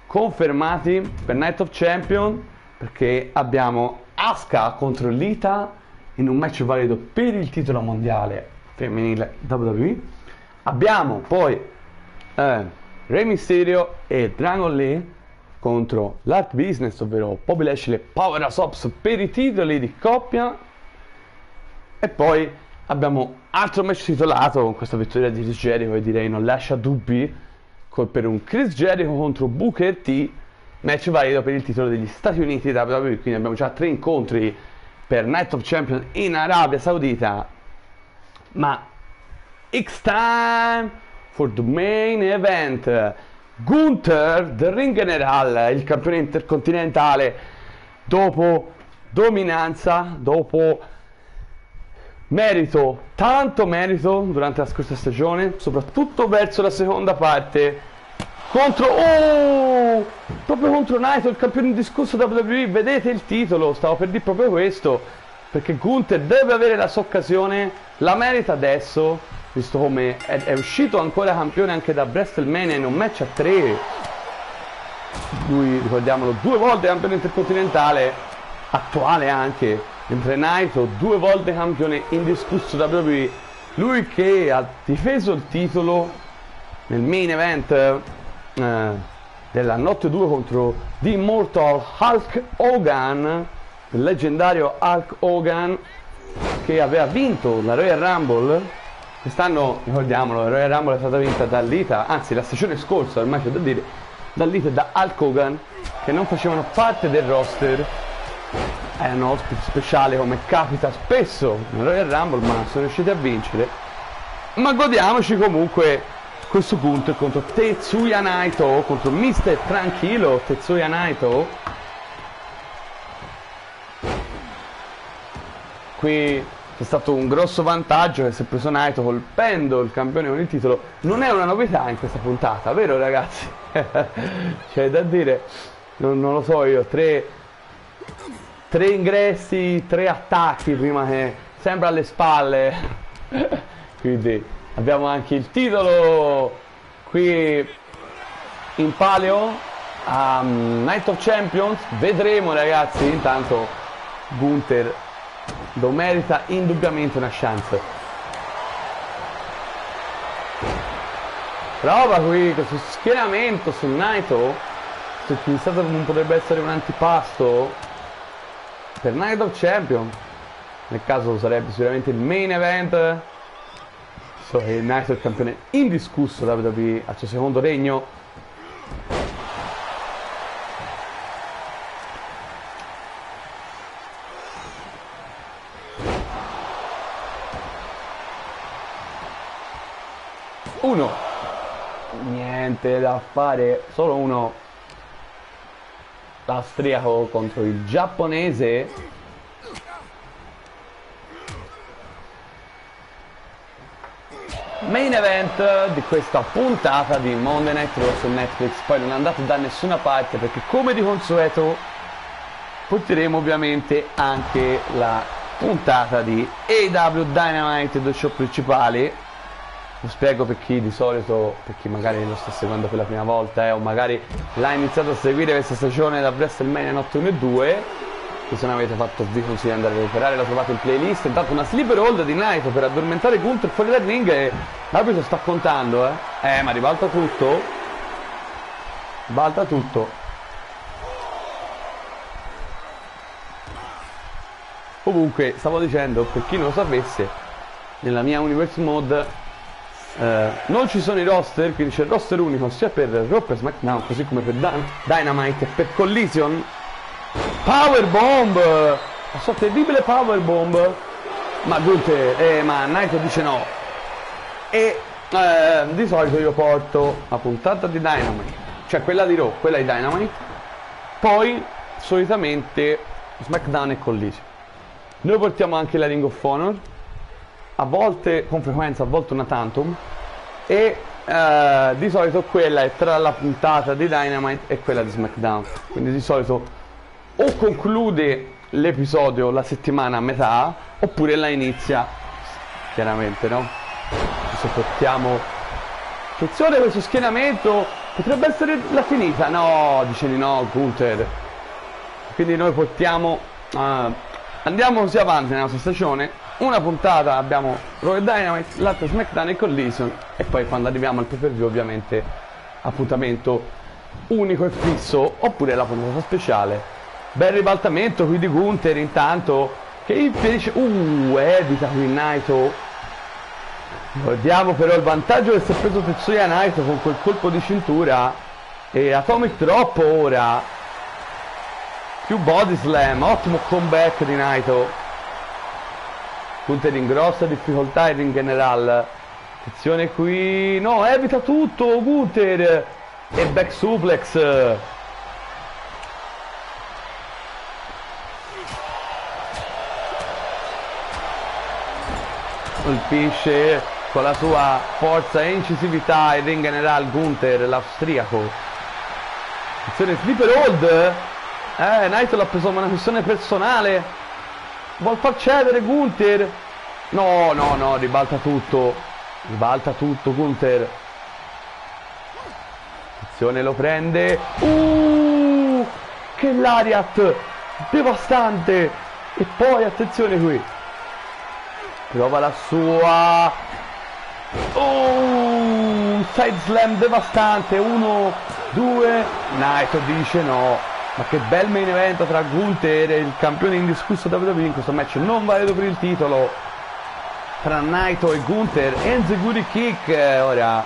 confermati per Night of Champions, perché abbiamo Asuka contro Lita in un match valido per il titolo mondiale femminile WWE. Abbiamo poi Rey Mysterio e Dragon Lee contro l'Art Business, ovvero Bobby Lashley e Powerhouse Hobbs per i titoli di coppia. E poi abbiamo altro match titolato con questa vittoria di Chris Jericho, che direi non lascia dubbi, per un Chris Jericho contro Booker T, match valido per il titolo degli Stati Uniti da WWE. Quindi abbiamo già 3 incontri per Night of Champions in Arabia Saudita. Ma it's time for the main event. Gunther, The Ring General, il campione intercontinentale, dopo dominanza, dopo merito, tanto merito durante la scorsa stagione, soprattutto verso la seconda parte, proprio contro Naito, il campione indiscusso WWE. Vedete il titolo, stavo per dire proprio questo, perché Gunther deve avere la sua occasione, la merita adesso, visto come è uscito ancora campione anche da WrestleMania in un match a 3. Lui, ricordiamolo, 2 volte campione intercontinentale, attuale anche, mentre Naito 2 volte campione indiscusso WWE. Lui che ha difeso il titolo nel main event della notte 2 contro The Immortal Hulk Hogan, il leggendario Hulk Hogan, che aveva vinto la Royal Rumble. Quest'anno, ricordiamolo, la Royal Rumble è stata vinta da Lita, anzi la stagione scorsa ormai c'è da dire, da Lita e da Hulk Hogan, che non facevano parte del roster, erano ospiti speciali come capita spesso nella Royal Rumble, ma sono riusciti a vincere. Ma godiamoci comunque questo punto contro Tetsuya Naito, contro Mr. Tranquillo Tetsuya Naito. Qui c'è stato un grosso vantaggio che si è preso Naito colpendo il campione con il titolo. Non è una novità in questa puntata, vero ragazzi? C'è da dire, non lo so io, 3 ingressi, 3 attacchi prima che sembra alle spalle. Quindi abbiamo anche il titolo qui in palio a Night of Champions. Vedremo ragazzi, intanto Gunther lo merita indubbiamente una chance. Prova qui questo schieramento su Naito, utilizzato come potrebbe essere un antipasto per Night of Champions. Nel caso sarebbe sicuramente il main event. So che Naito è il campione indiscusso da WWE al suo secondo regno. Uno, niente da fare, solo uno. L'austriaco contro il giapponese. main event di questa puntata di Monday Night Raw su Netflix. Poi non andate da nessuna parte perché, come di consueto, porteremo ovviamente anche la puntata di AEW Dynamite del show principale. Lo spiego per chi di solito, per chi magari lo sta seguendo per la prima volta o magari l'ha iniziato a seguire questa stagione da WrestleMania Notte 1 e 2, che se non avete fatto vi consiglio di andare a recuperare, la trovate in playlist. Intanto una sleeper hold di Naito per addormentare Gunther fuori dal ring e l'arbitro sta contando, ma ribalta tutto. Ribalta tutto. Comunque, stavo dicendo, per chi non lo sapesse, nella mia Universe Mode non ci sono i roster, quindi c'è il roster unico sia per Raw e SmackDown, così come per Dynamite e per Collision. Powerbomb, la sua terribile Powerbomb, ma Gunther, ma Naito dice no. E di solito io porto la puntata di Dynamite, cioè quella di Raw, quella di Dynamite, poi solitamente SmackDown e Collision. Noi portiamo anche la Ring of Honor, a volte con frequenza, a volte una tantum, e di solito quella è tra la puntata di Dynamite e quella di SmackDown, quindi di solito o conclude l'episodio la settimana a metà oppure la inizia, chiaramente, no? Adesso portiamo, attenzione, questo schienamento potrebbe essere la finita, no, dice di no Gunther, quindi noi portiamo andiamo così avanti nella nostra stagione. Una puntata abbiamo Raw e Dynamite, l'altra SmackDown e Collision, e poi quando arriviamo al pay-per-view ovviamente appuntamento unico e fisso, oppure la puntata speciale. Bel ribaltamento qui di Gunther intanto, che impedisce, evita qui Naito. Guardiamo però il vantaggio che si è preso Tetsuya Naito con quel colpo di cintura, e Atomic Drop ora, più body slam, ottimo comeback di Naito. Gunther in grossa difficoltà in general. Attenzione qui, no, evita tutto Gunther, e back suplex. Colpisce con la sua forza e incisività il ring general Gunther, l'austriaco. Attenzione, sleeper hold. Naito l'ha preso come una questione personale. Vuol far cedere Gunther. No, ribalta tutto. Ribalta tutto Gunther. Attenzione, lo prende. Che lariat devastante. E poi attenzione qui, prova la sua. Side slam devastante. 1, 2. Naito dice no. Ma che bel main event tra Gunther e il campione indiscusso WWE in questo match non valido per il titolo tra Naito e Gunther. Enziguri kick ora.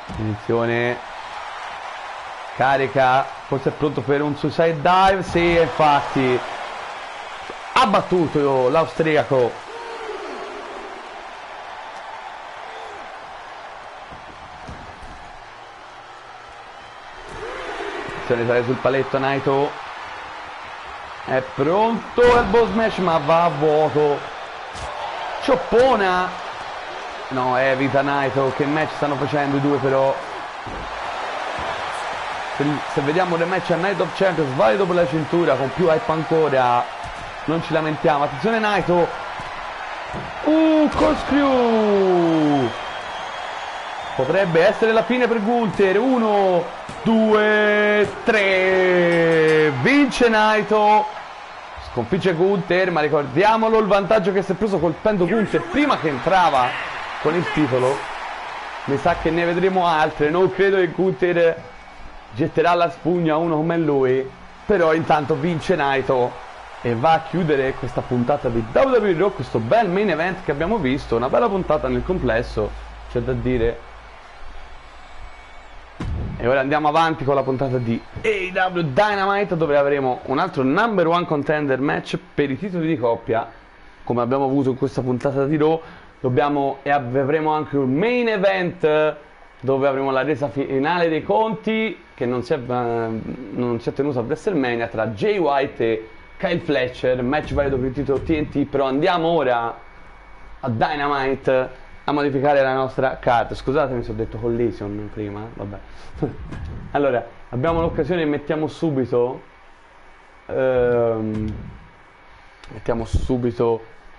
Attenzione, carica, forse è pronto per un suicide dive. Sì, infatti ha battuto l'austriaco. Sale sul paletto Naito, è pronto al elbow smash, ma va a vuoto. Cioppona, no, evita Naito. Che match stanno facendo i due però. Se vediamo il match a Night of Champions valido per la cintura, con più hype ancora, non ci lamentiamo. Attenzione Naito, corkscrew, potrebbe essere la fine per Gunther. 1, 2, 3, vince Naito, sconfigge Gunther, ma ricordiamolo il vantaggio che si è preso colpendo Gunther prima che entrava con il titolo. Mi sa che ne vedremo altre, non credo che Gunther getterà la spugna uno come lui, però intanto vince Naito e va a chiudere questa puntata di WWE Raw, questo bel main event che abbiamo visto, una bella puntata nel complesso, c'è da dire. E ora andiamo avanti con la puntata di AEW Dynamite, dove avremo un altro number one contender match per i titoli di coppia, come abbiamo avuto in questa puntata di Raw. Avremo anche un main event dove avremo la resa finale dei conti, che non si è tenuta a WrestleMania, tra Jay White e Kyle Fletcher, match valido per il titolo TNT. Però andiamo ora a Dynamite a modificare la nostra carta. Scusatemi se ho detto collision prima, vabbè. Allora, abbiamo l'occasione, mettiamo subito il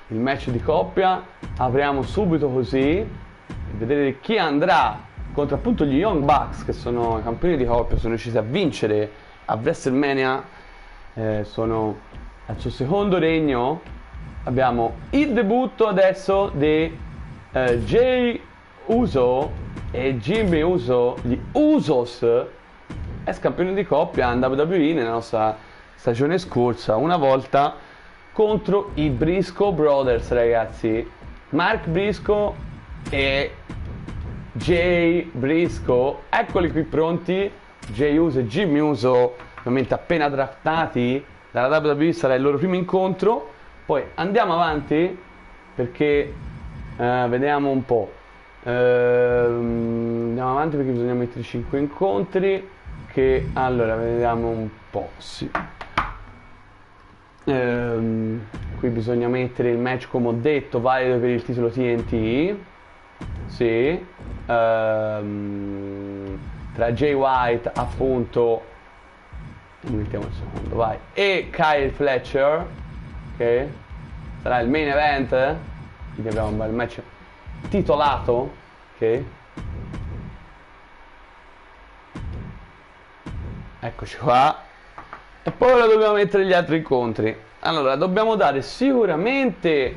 match di coppia, apriamo subito così, vedete chi andrà contro appunto gli Young Bucks, che sono i campioni di coppia, sono riusciti a vincere a WrestleMania, sono al suo secondo regno. Abbiamo il debutto adesso di Jey Uso e Jimmy Uso, gli Usos, ex campioni di coppia in WWE nella nostra stagione scorsa, una volta contro i Briscoe Brothers, ragazzi. Mark Briscoe e Jay Briscoe, eccoli qui pronti. Jey Uso e Jimmy Uso, ovviamente appena draftati dalla WWE, sarà il loro primo incontro. Poi andiamo avanti perché vediamo un po'. Andiamo avanti perché bisogna mettere 5 incontri. Che allora vediamo un po'. Sì. Qui bisogna mettere il match, come ho detto, valido per il titolo TNT. Sì. Tra Jay White, appunto, mettiamo il secondo, vai, e Kyle Fletcher, ok, sarà il main event, quindi abbiamo un bel match titolato, ok, eccoci qua. E poi ora dobbiamo mettere gli altri incontri. Allora, dobbiamo dare sicuramente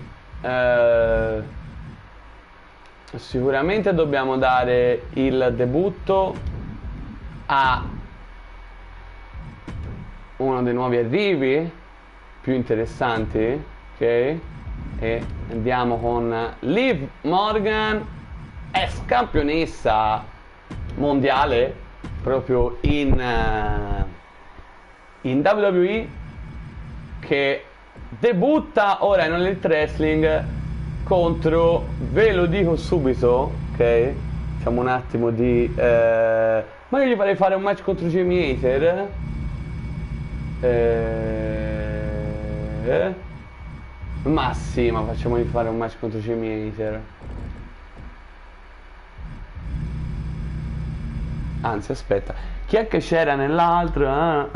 dobbiamo dare il debutto a uno dei nuovi arrivi più interessanti, ok? E andiamo con Liv Morgan, ex campionessa mondiale proprio in WWE, che debutta ora in All Elite Wrestling contro, ve lo dico subito, ok? Facciamo un attimo di ma io gli farei fare un match contro Jamie Hayter. Ma sì, ma facciamogli fare un match contro Jamie Hayter. Anzi, aspetta, chi è che c'era nell'altro?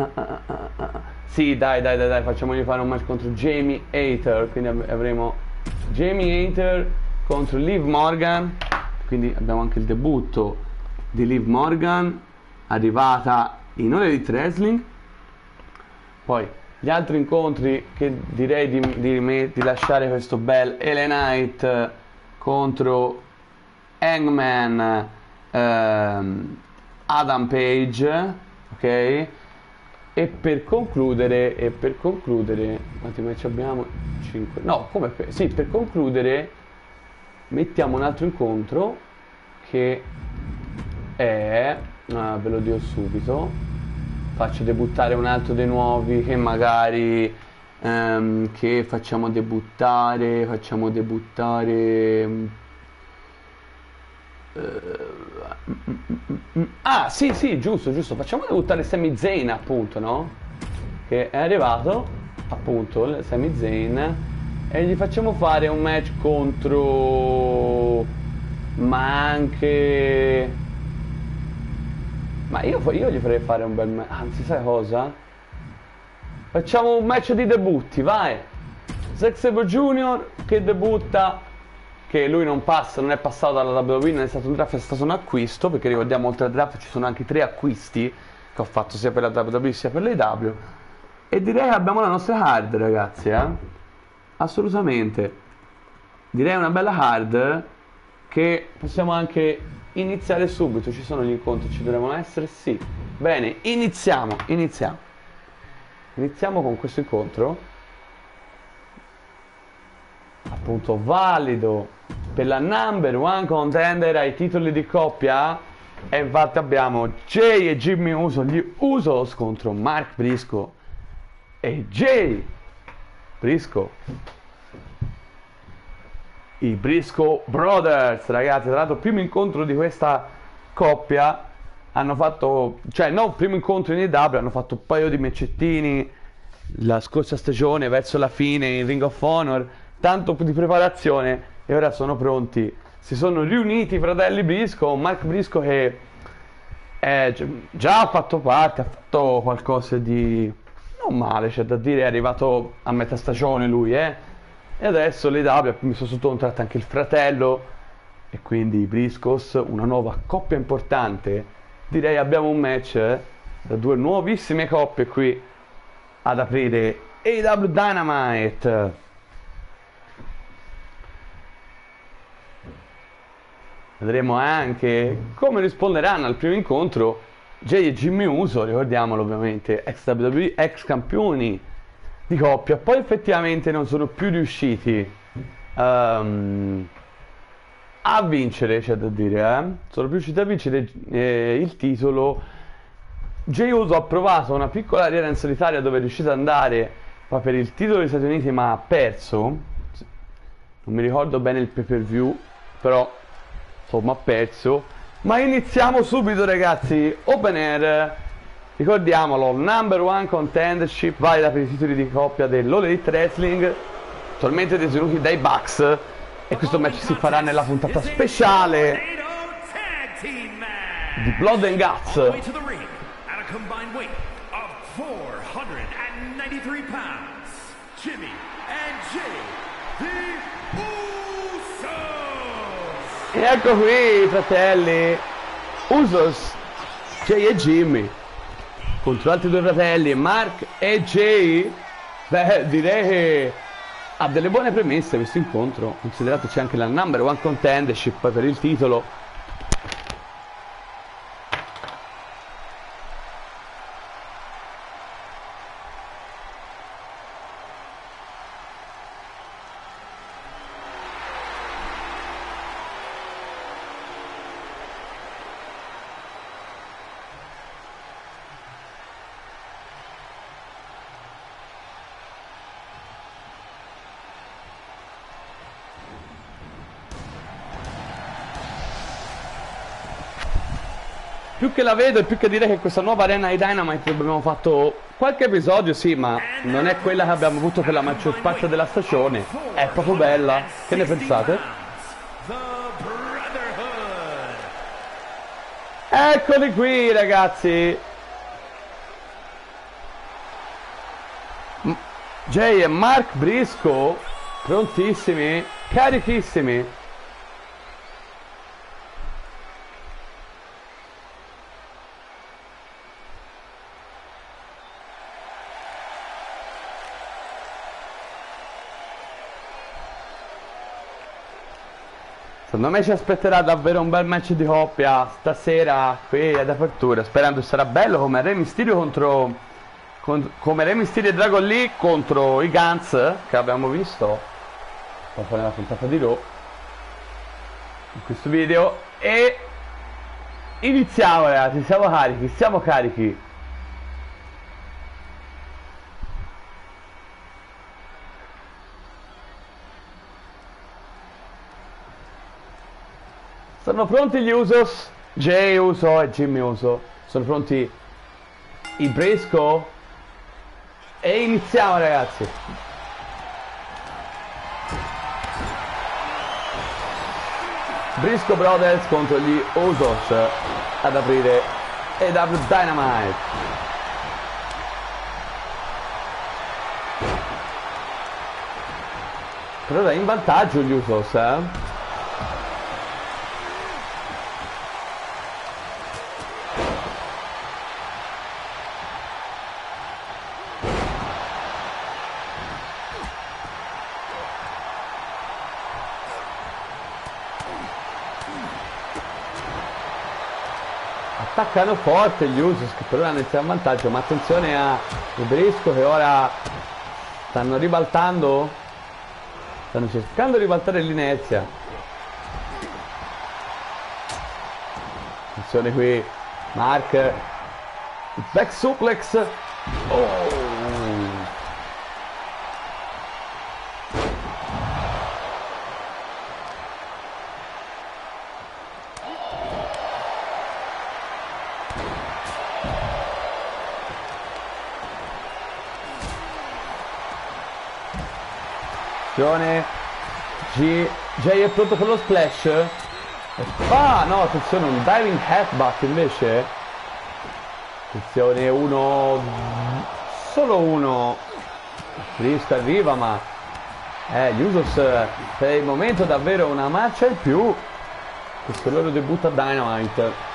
Sì, dai, facciamogli fare un match contro Jamie Hayter. Quindi avremo Jamie Hayter contro Liv Morgan. Quindi abbiamo anche il debutto di Liv Morgan, arrivata in All Elite Wrestling. Poi gli altri incontri, che direi di lasciare questo bel LA Knight contro Hangman Adam Page, ok? E per concludere, quanti match abbiamo? 5. No, come sì, per concludere mettiamo un altro incontro che è, ve lo dico subito, faccio debuttare un altro dei nuovi che magari che facciamo debuttare sì, giusto, facciamo debuttare Sami Zayn, appunto, no? Che è arrivato, appunto, Sami Zayn, e gli facciamo fare un match contro, ma io gli farei fare un bel match, anzi, sai cosa? Facciamo un match di debutti, vai! Zack Sabre Jr. che debutta, che lui non è passato dalla WWE, non è stato un draft, è stato un acquisto, perché ricordiamo, oltre al draft ci sono anche 3 acquisti che ho fatto sia per la WWE sia per l'AEW. E direi che abbiamo la nostra card, ragazzi, assolutamente. Direi una bella card che possiamo anche iniziare subito. Ci sono gli incontri, ci dovremmo essere, sì. Bene, iniziamo con questo incontro, appunto valido per la number one contender ai titoli di coppia. E infatti abbiamo Jay e Jimmy Uso, gli Usos, contro Mark Briscoe e Jay Briscoe, i Briscoe Brothers, ragazzi. Tra l'altro primo incontro di questa coppia, hanno fatto, cioè no, primo incontro in AEW, hanno fatto un paio di matchettini la scorsa stagione verso la fine in Ring of Honor, tanto di preparazione e ora sono pronti. Si sono riuniti i fratelli Briscoe, Mark Briscoe che già ha fatto parte, ha fatto qualcosa di non male, c'è da dire, è arrivato a metà stagione lui, e adesso l'AEW ha messo sotto contratto anche il fratello, e quindi i Briscoes, una nuova coppia importante. Direi abbiamo un match da due nuovissime coppie qui ad aprire AEW Dynamite. Vedremo anche come risponderanno al primo incontro Jay e Jimmy Uso, ricordiamolo ovviamente, ex WWE, ex campioni di coppia. Poi effettivamente non sono più riusciti a vincere, c'è da dire, sono più riusciti a vincere il titolo. Jay Uso ha provato una piccola carriera in solitaria dove è riuscito ad andare per il titolo degli Stati Uniti, ma ha perso. Non mi ricordo bene il pay-per-view, però insomma ha perso. Ma iniziamo subito, ragazzi. Open Air, ricordiamolo, number one contendership valida per i titoli di coppia dell'All Elite Wrestling, attualmente detenuti dai Bucks, e questo match si farà nella puntata speciale di Blood and Guts. Combined weight of 493 pounds, Jimmy and Jay, the Usos. E ecco qui, fratelli Usos, Jay e Jimmy contro altri due fratelli, Mark e Jay. Beh, direi che ha delle buone premesse questo incontro, considerato c'è anche la number one contendership per il titolo. Più che la vedo e più che dire che questa nuova arena di Dynamite abbiamo fatto qualche episodio, sì, ma non è quella che abbiamo avuto per la maggior parte della stagione. È proprio bella. Che ne pensate? Eccoli qui, ragazzi. Jay e Mark Briscoe prontissimi, carichissimi. Secondo me ci aspetterà davvero un bel match di coppia stasera qui ad apertura, sperando sarà bello come Re Mysterio come Re Mysterio e Dragon Lee contro i Guns che abbiamo visto nella puntata di Raw in questo video. E iniziamo, ragazzi, siamo carichi. Sono pronti gli Usos, Jay Uso e Jimmy Uso. Sono pronti i Briscoe. E iniziamo, ragazzi. Briscoe Brothers contro gli Usos ad aprire AEW Dynamite. Per ora in vantaggio gli Usos, Attaccano forte gli Usos che per ora hanno iniziato in vantaggio, ma attenzione a Briscoe che ora stanno ribaltando, stanno cercando di ribaltare l'inerzia. Attenzione qui, Mark, il back suplex. Oh! Jay è pronto per lo splash e fa, no, attenzione, un diving headbutt invece. Attenzione, uno, solo uno. Briscoe arriva, ma gli Usos per il momento davvero una marcia in più. Questo è il loro debutto a Dynamite.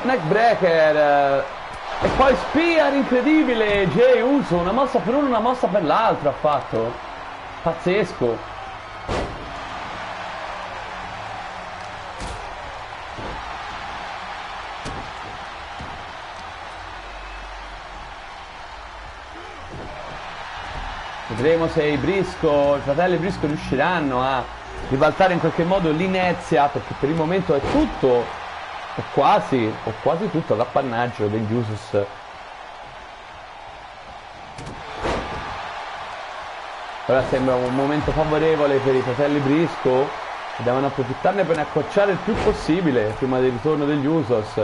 Neckbreaker e poi spear incredibile. Jey Uso, una mossa per uno, una mossa per l'altro ha fatto. Pazzesco. Vedremo se i fratelli Briscoe riusciranno a ribaltare in qualche modo l'inezia, perché per il momento è tutto o quasi tutto l'appannaggio degli Usos. Ora sembra un momento favorevole per i fratelli Briscoe, devono approfittarne per accorciare il più possibile prima del ritorno degli Usos.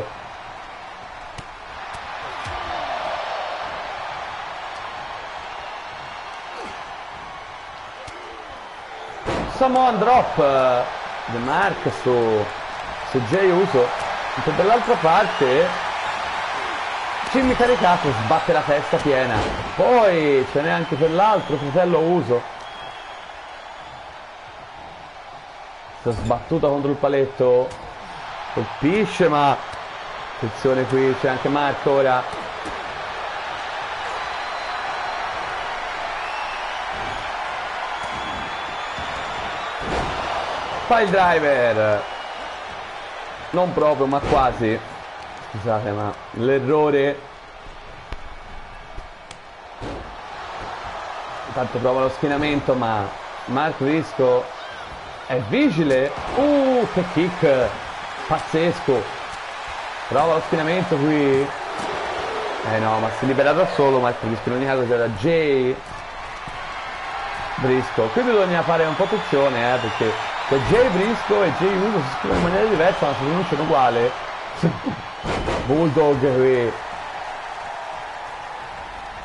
Samoan drop The Mark su Jey Uso. E dall'altra parte Jimmy caricato sbatte la testa piena. Poi ce n'è anche per l'altro fratello Uso. Si è sbattuta contro il paletto. Colpisce, ma attenzione, qui c'è anche Marco ora. Fa il driver. Non proprio, ma quasi. Scusate, ma l'errore. Intanto prova lo schienamento, ma Mark Briscoe è vigile. Che kick pazzesco. Prova lo schienamento qui. No, ma si libera da solo Mark Briscoe. L'unica cosa era Jey Briscoe. Qui bisogna fare un po' attenzione, perché Jey Briscoe e Jey Uso si scrivono in maniera diversa, ma si pronunciano uguale. Bulldog qui.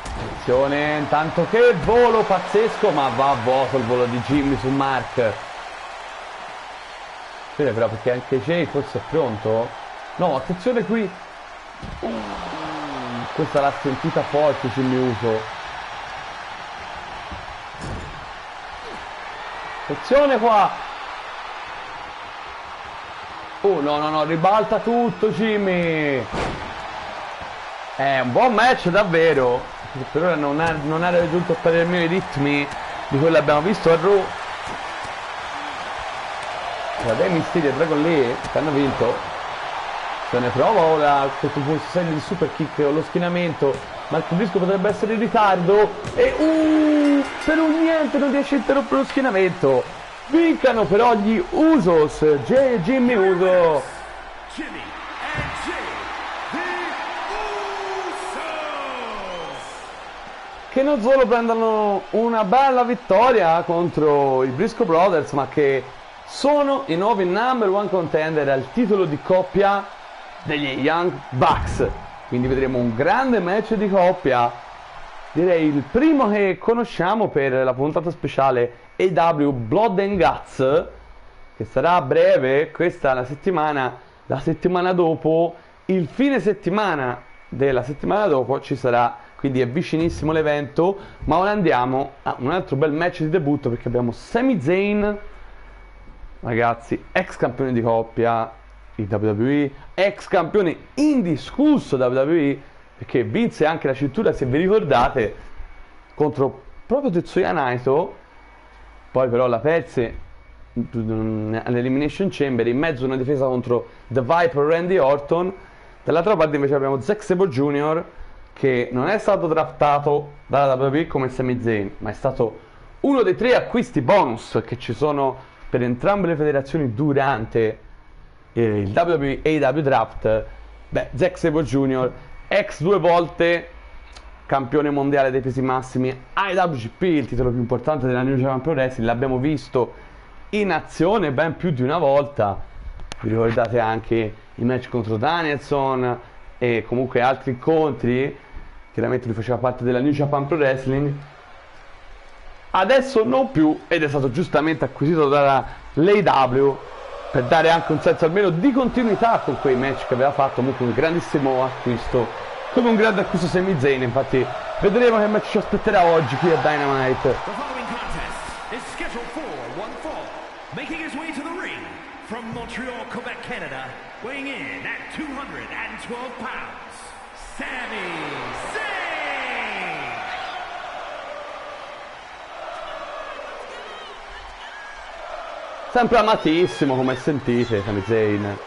Attenzione, intanto che volo pazzesco, ma va a vuoto il volo di Jimmy su Mark. Bene, però, perché anche Jey forse è pronto? No, attenzione qui. Questa l'ha sentita forte Jimmy Uso. Attenzione qua. No, ribalta tutto Jimmy. È un buon match davvero. Per ora non ha raggiunto per il mio i ritmi di quello che abbiamo visto a Raw. Dei Mysterio e Dragon Lee che hanno vinto. Se ne prova ora questo segno di super kick o lo schienamento. Mark Briscoe potrebbe essere in ritardo. E per un niente non riesce a interrompere lo schienamento. Vincano però gli Usos, Jey e Jimmy Uso. Jimmy and Jey, the Usos. Che non solo prendono una bella vittoria contro i Briscoe Brothers, ma che sono i nuovi number one contender al titolo di coppia degli Young Bucks. Quindi vedremo un grande match di coppia. Direi il primo che conosciamo per la puntata speciale AEW Blood and Guts, che sarà a breve. Questa è la settimana dopo, il fine settimana della settimana dopo ci sarà, quindi è vicinissimo l'evento. Ma ora andiamo a un altro bel match di debutto, perché abbiamo Sami Zayn, ragazzi, ex campione di coppia di WWE, ex campione indiscusso WWE, perché vinse anche la cintura, se vi ricordate, contro proprio Tetsuya Naito. Poi però la perse all'Elimination Chamber, in mezzo a una difesa contro The Viper Randy Orton. Dall'altra parte invece abbiamo Zack Sabre Jr., che non è stato draftato dalla WWE come Sami Zayn, ma è stato uno dei 3 acquisti bonus che ci sono per entrambe le federazioni durante il WWE AEW Draft. Zack Sabre Jr., ex 2 volte campione mondiale dei pesi massimi, IWGP, il titolo più importante della New Japan Pro Wrestling, l'abbiamo visto in azione ben più di una volta. Vi ricordate anche i match contro Danielson e comunque altri incontri, chiaramente lui faceva parte della New Japan Pro Wrestling. Adesso non più, ed è stato giustamente acquisito dall'AEW per dare anche un senso almeno di continuità con quei match che aveva fatto. Comunque un grandissimo acquisto, come un grande acquisto Sami Zayn. Infatti vedremo che match ci aspetterà oggi qui a Dynamite. The following contest is scheduled for one fall. Making his way to the ring from Montreal, Quebec, Canada, weighing in at 212 pounds, Sami Zayn! Sempre amatissimo, come sentite, Sami Zayn.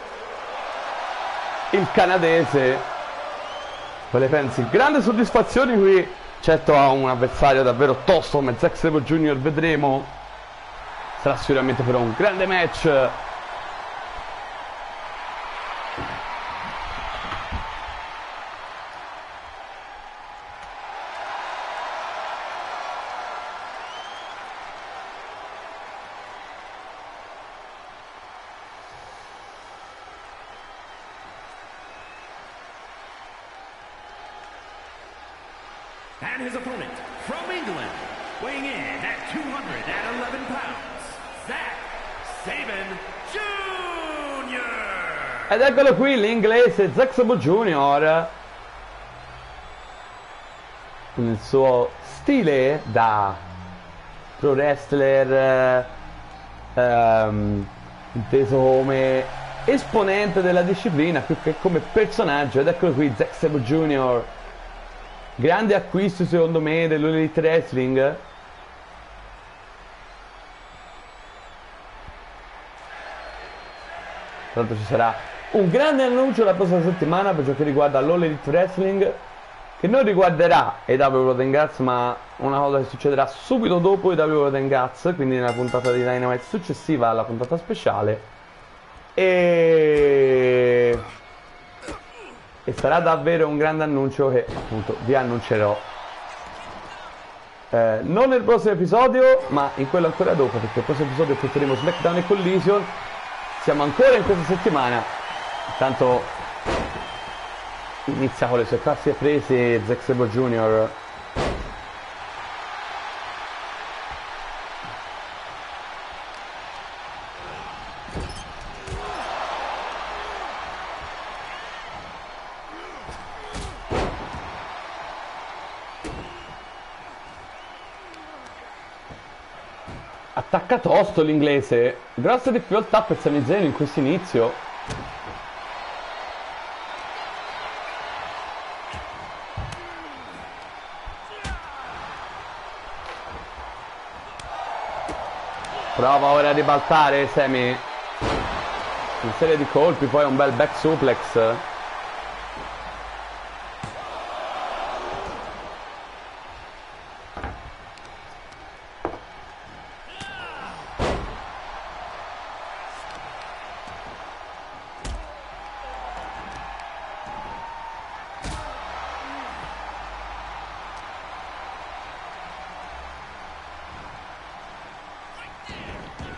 Il canadese. Quale pensi? Grande soddisfazione qui. Certo ha un avversario davvero tosto come Zack Sabre Jr. Vedremo. Sarà sicuramente però un grande match. And his opponent, from England, weighing in at 211 pounds, Zack Sabre Jr. Ed eccolo qui l'inglese Zack Sabre Jr. con il suo stile da pro wrestler, inteso come esponente della disciplina più che come personaggio. Ed eccolo qui Zack Sabre Jr. Grande acquisto secondo me dell'Elite Wrestling. Tra l'altro ci sarà un grande annuncio la prossima settimana per ciò che riguarda l'Elite Wrestling, che non riguarderà AEW Blood and Guts, ma una cosa che succederà subito dopo AEW Blood and Guts, quindi nella puntata di Dynamite successiva alla puntata speciale. E sarà davvero un grande annuncio che appunto vi annuncerò non nel prossimo episodio, ma in quello ancora dopo, perché il prossimo episodio porteremo SmackDown e Collision. Siamo ancora in questa settimana. Intanto inizia con le sue classiche prese Zack Sabre Jr. Attacca tosto l'inglese. Grossa difficoltà per Sami Zayn in questo inizio. Prova ora a ribaltare Sami. Una serie di colpi, poi un bel back suplex.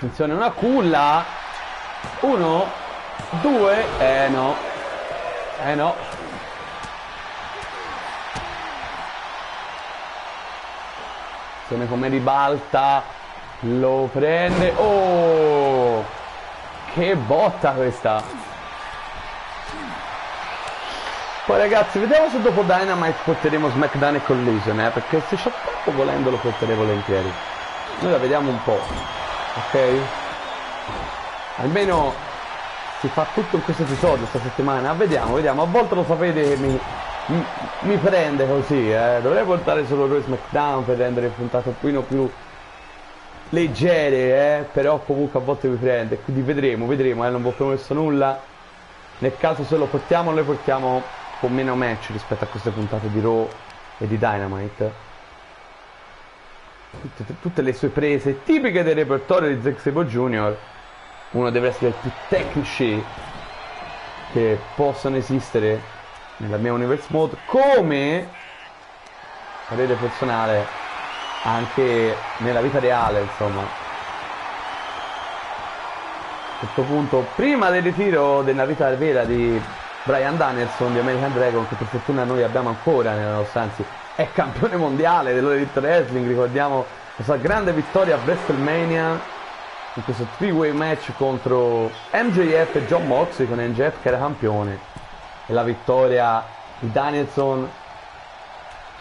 Attenzione, una culla. 1, 2, no. No. Attenzione come ribalta. Lo prende. Oh, che botta questa. Poi ragazzi, vediamo se dopo Dynamite porteremo SmackDown e Collision, perché se c'è tempo volendo lo porterei volentieri. Noi la vediamo un po'. Ok? Almeno si fa tutto in questo episodio sta settimana. Vediamo. A volte lo sapete che mi prende così, Dovrei portare solo Raw e SmackDown per rendere le puntate un pochino più leggere, Però comunque a volte mi prende. Quindi vedremo, non vi ho promesso nulla. Nel caso se lo portiamo, noi portiamo con meno match rispetto a queste puntate di Raw e di Dynamite. Tutte le sue prese tipiche del repertorio di Zack Sabre Jr., uno dei wrestler più tecnici che possano esistere nella mia Universe Mode, come parere personale anche nella vita reale, insomma. questo punto, prima del ritiro della vita vera di Bryan Danielson di American Dragon, che per fortuna noi abbiamo ancora nella nostra, anzi è campione mondiale dell'Elite Wrestling, ricordiamo la sua grande vittoria a WrestleMania in questo 3-way match contro MJF e Jon Moxley, con MJF che era campione, e la vittoria di Danielson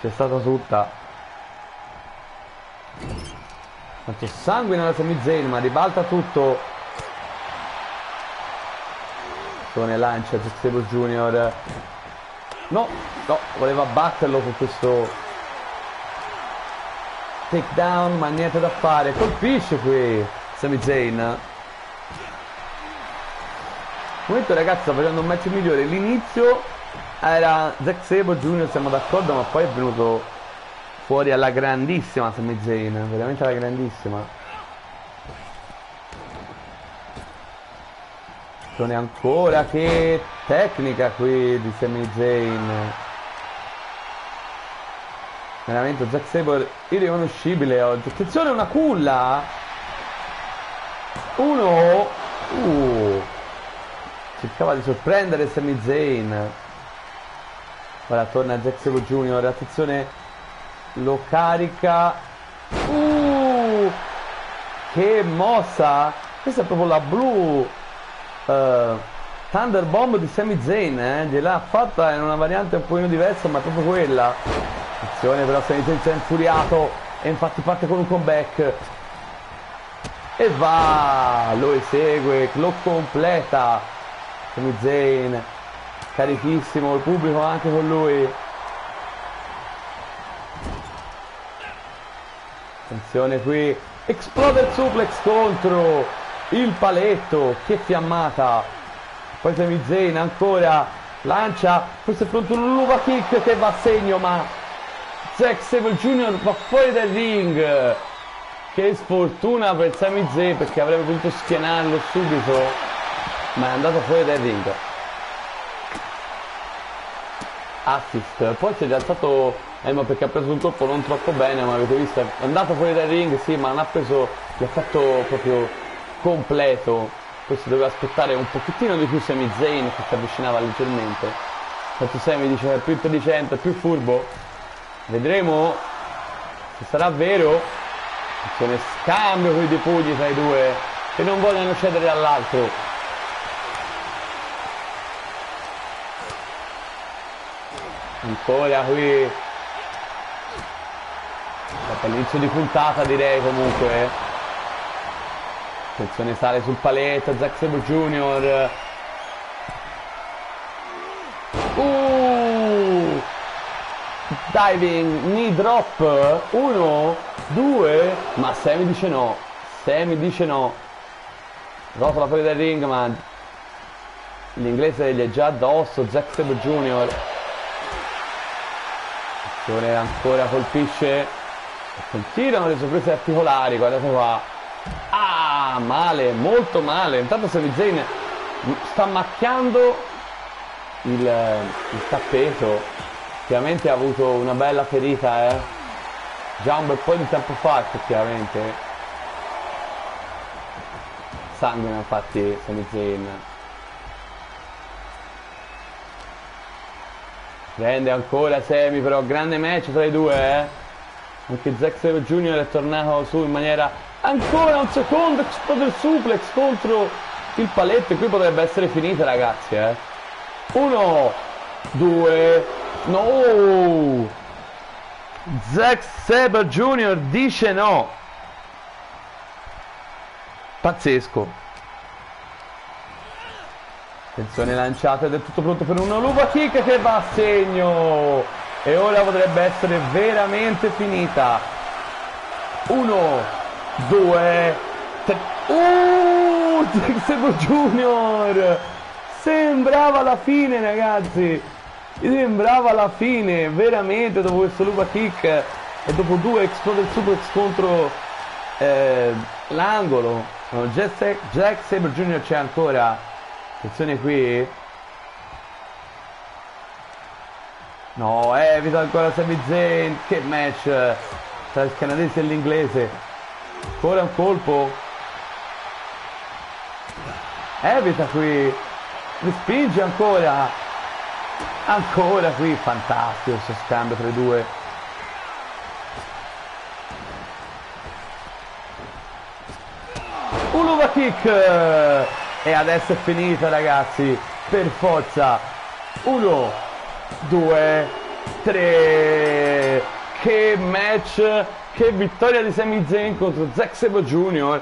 c'è stata tutta. Tanto sangue nella Sami Zayn, ma ribalta tutto. Sone lancia Zack Sabre Jr. No, voleva batterlo con questo takedown, ma niente da fare. Colpisce qui Sami Zayn. Al momento, ragazzi, sta facendo un match migliore. L'inizio era Zack Sabre Jr., siamo d'accordo, ma poi è venuto fuori alla grandissima Sami Zayn, veramente alla grandissima. Non è ancora, che tecnica qui di Sami Zayn. Veramente Zack Sabre irriconoscibile oggi. Attenzione, una culla. Uno. Cercava di sorprendere Sami Zayn. Ora torna Zack Sabre Jr. Attenzione, lo carica. Che mossa. Questa è proprio la blu Thunder Bomb di Sami Zayn, gliel'ha fatta in una variante un pochino diversa, ma è proprio quella. Attenzione, però Sami Zayn si è infuriato e infatti parte con un comeback e va, lo esegue, lo completa Sami Zayn, carichissimo, il pubblico anche con lui. Attenzione qui, Exploder Suplex contro il paletto, che fiammata. Poi Sami Zayn ancora lancia, questo è pronto un Luva Kick che va a segno, ma Zack Sabre Jr. va fuori dal ring. Che sfortuna per Sami Zayn, perché avrebbe potuto schienarlo subito, ma è andato fuori dal ring. Assist, poi si è rialzato ma perché ha preso un colpo non troppo bene, ma avete visto, è andato fuori dal ring, sì, ma non ha preso l'effetto proprio completo. Questo doveva aspettare un pochettino di più Sami Zayn, che si avvicinava leggermente. Tanto Sami dice che è più intelligente, più furbo. Vedremo se sarà vero. Attenzione, scambio con i due pugni tra i due che non vogliono cedere all'altro. Ancora qui all'inizio di puntata, direi, comunque. Attenzione, sale sul paletto Zack Sabre Jr. Diving knee drop. 1, 2, ma Sami dice no. Sami dice no. Rotola fuori dal ring, ma l'inglese gli è già addosso. Zack Sabre Jr. Attenzione, ancora colpisce e continuano le sorprese articolari. Guardate qua. Male, molto male. Intanto Sami Zayn sta macchiando il tappeto. Effettivamente ha avuto una bella ferita, già un bel po' di tempo fa, effettivamente. Sangue, infatti, Sami Zayn. Prende ancora Sami, però grande match tra i due, Anche Zack Sabre Jr. è tornato su in maniera... Ancora un secondo Exploder Suplex contro il paletto, e qui potrebbe essere finita, ragazzi, 1, 2, no! Zack Sabre Jr. dice no. Pazzesco. Attenzione, lanciata ed è tutto pronto per una Luva Kick che va a segno, e ora potrebbe essere veramente finita. 1, 2, 3. Zack Sabre Jr. Sembrava la fine, ragazzi. Sembrava la fine, veramente, dopo questo Luva Kick e dopo 2 Exploder Suplex contro l'angolo. No, Zack Sabre Jr. c'è ancora. Attenzione qui. No, evita ancora Sami Zayn. Che match tra il canadese e l'inglese. Ancora un colpo. evita qui, respinge ancora qui, fantastico questo scambio tra i due. Uluva kick, e adesso è finita ragazzi, per forza. 1, 2, 3, che match, che vittoria di Sami Zayn contro Zack Sabre Jr.,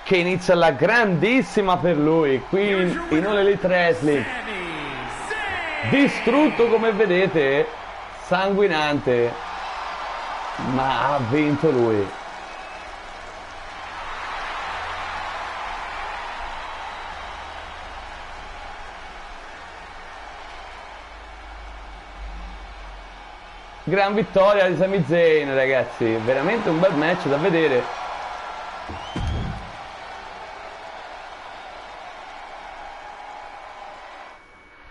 che inizia la grandissima per lui qui in All Elite Wrestling. Distrutto come vedete, sanguinante, ma ha vinto lui. Gran vittoria di Sami Zayn ragazzi, veramente un bel match da vedere.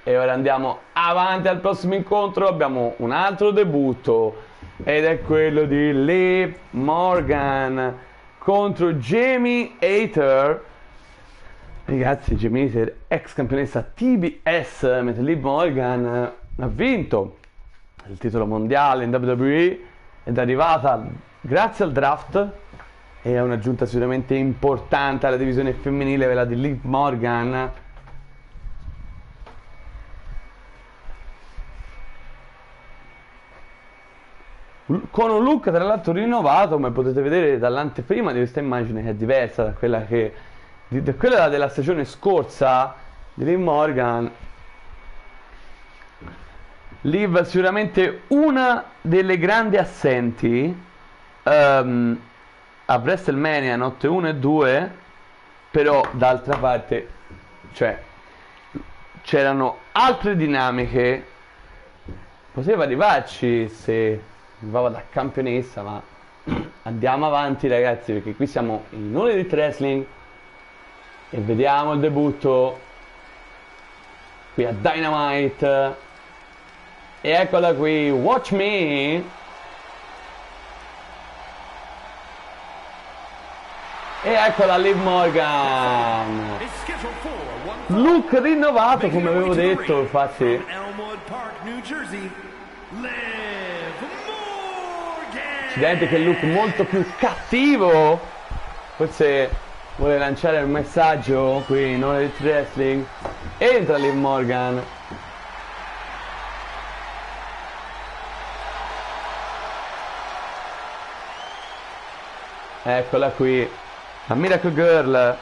E ora andiamo avanti al prossimo incontro, abbiamo un altro debutto ed è quello di Liv Morgan contro Jamie Hayter. Ragazzi, Jamie Hayter, ex campionessa TBS, mentre Liv Morgan ha vinto il titolo mondiale in WWE ed è arrivata grazie al draft e è un'aggiunta sicuramente importante alla divisione femminile, quella di Liv Morgan. Con un look tra l'altro rinnovato, come potete vedere dall'anteprima di questa immagine, che è diversa da quella della stagione scorsa di Liv Morgan. Liv sicuramente una delle grandi assenti a WrestleMania notte 1 e 2, però d'altra parte c'erano altre dinamiche, poteva arrivarci se arrivava da campionessa, ma andiamo avanti ragazzi, perché qui siamo in All Elite Wrestling e vediamo il debutto qui a Dynamite. E eccola qui, watch me. E eccola Liv Morgan. Look rinnovato come avevo detto, infatti. Accidenti, che look molto più cattivo. Forse vuole lanciare un messaggio qui in All Elite Wrestling. Entra Liv Morgan. Eccola qui, la Miracle Girl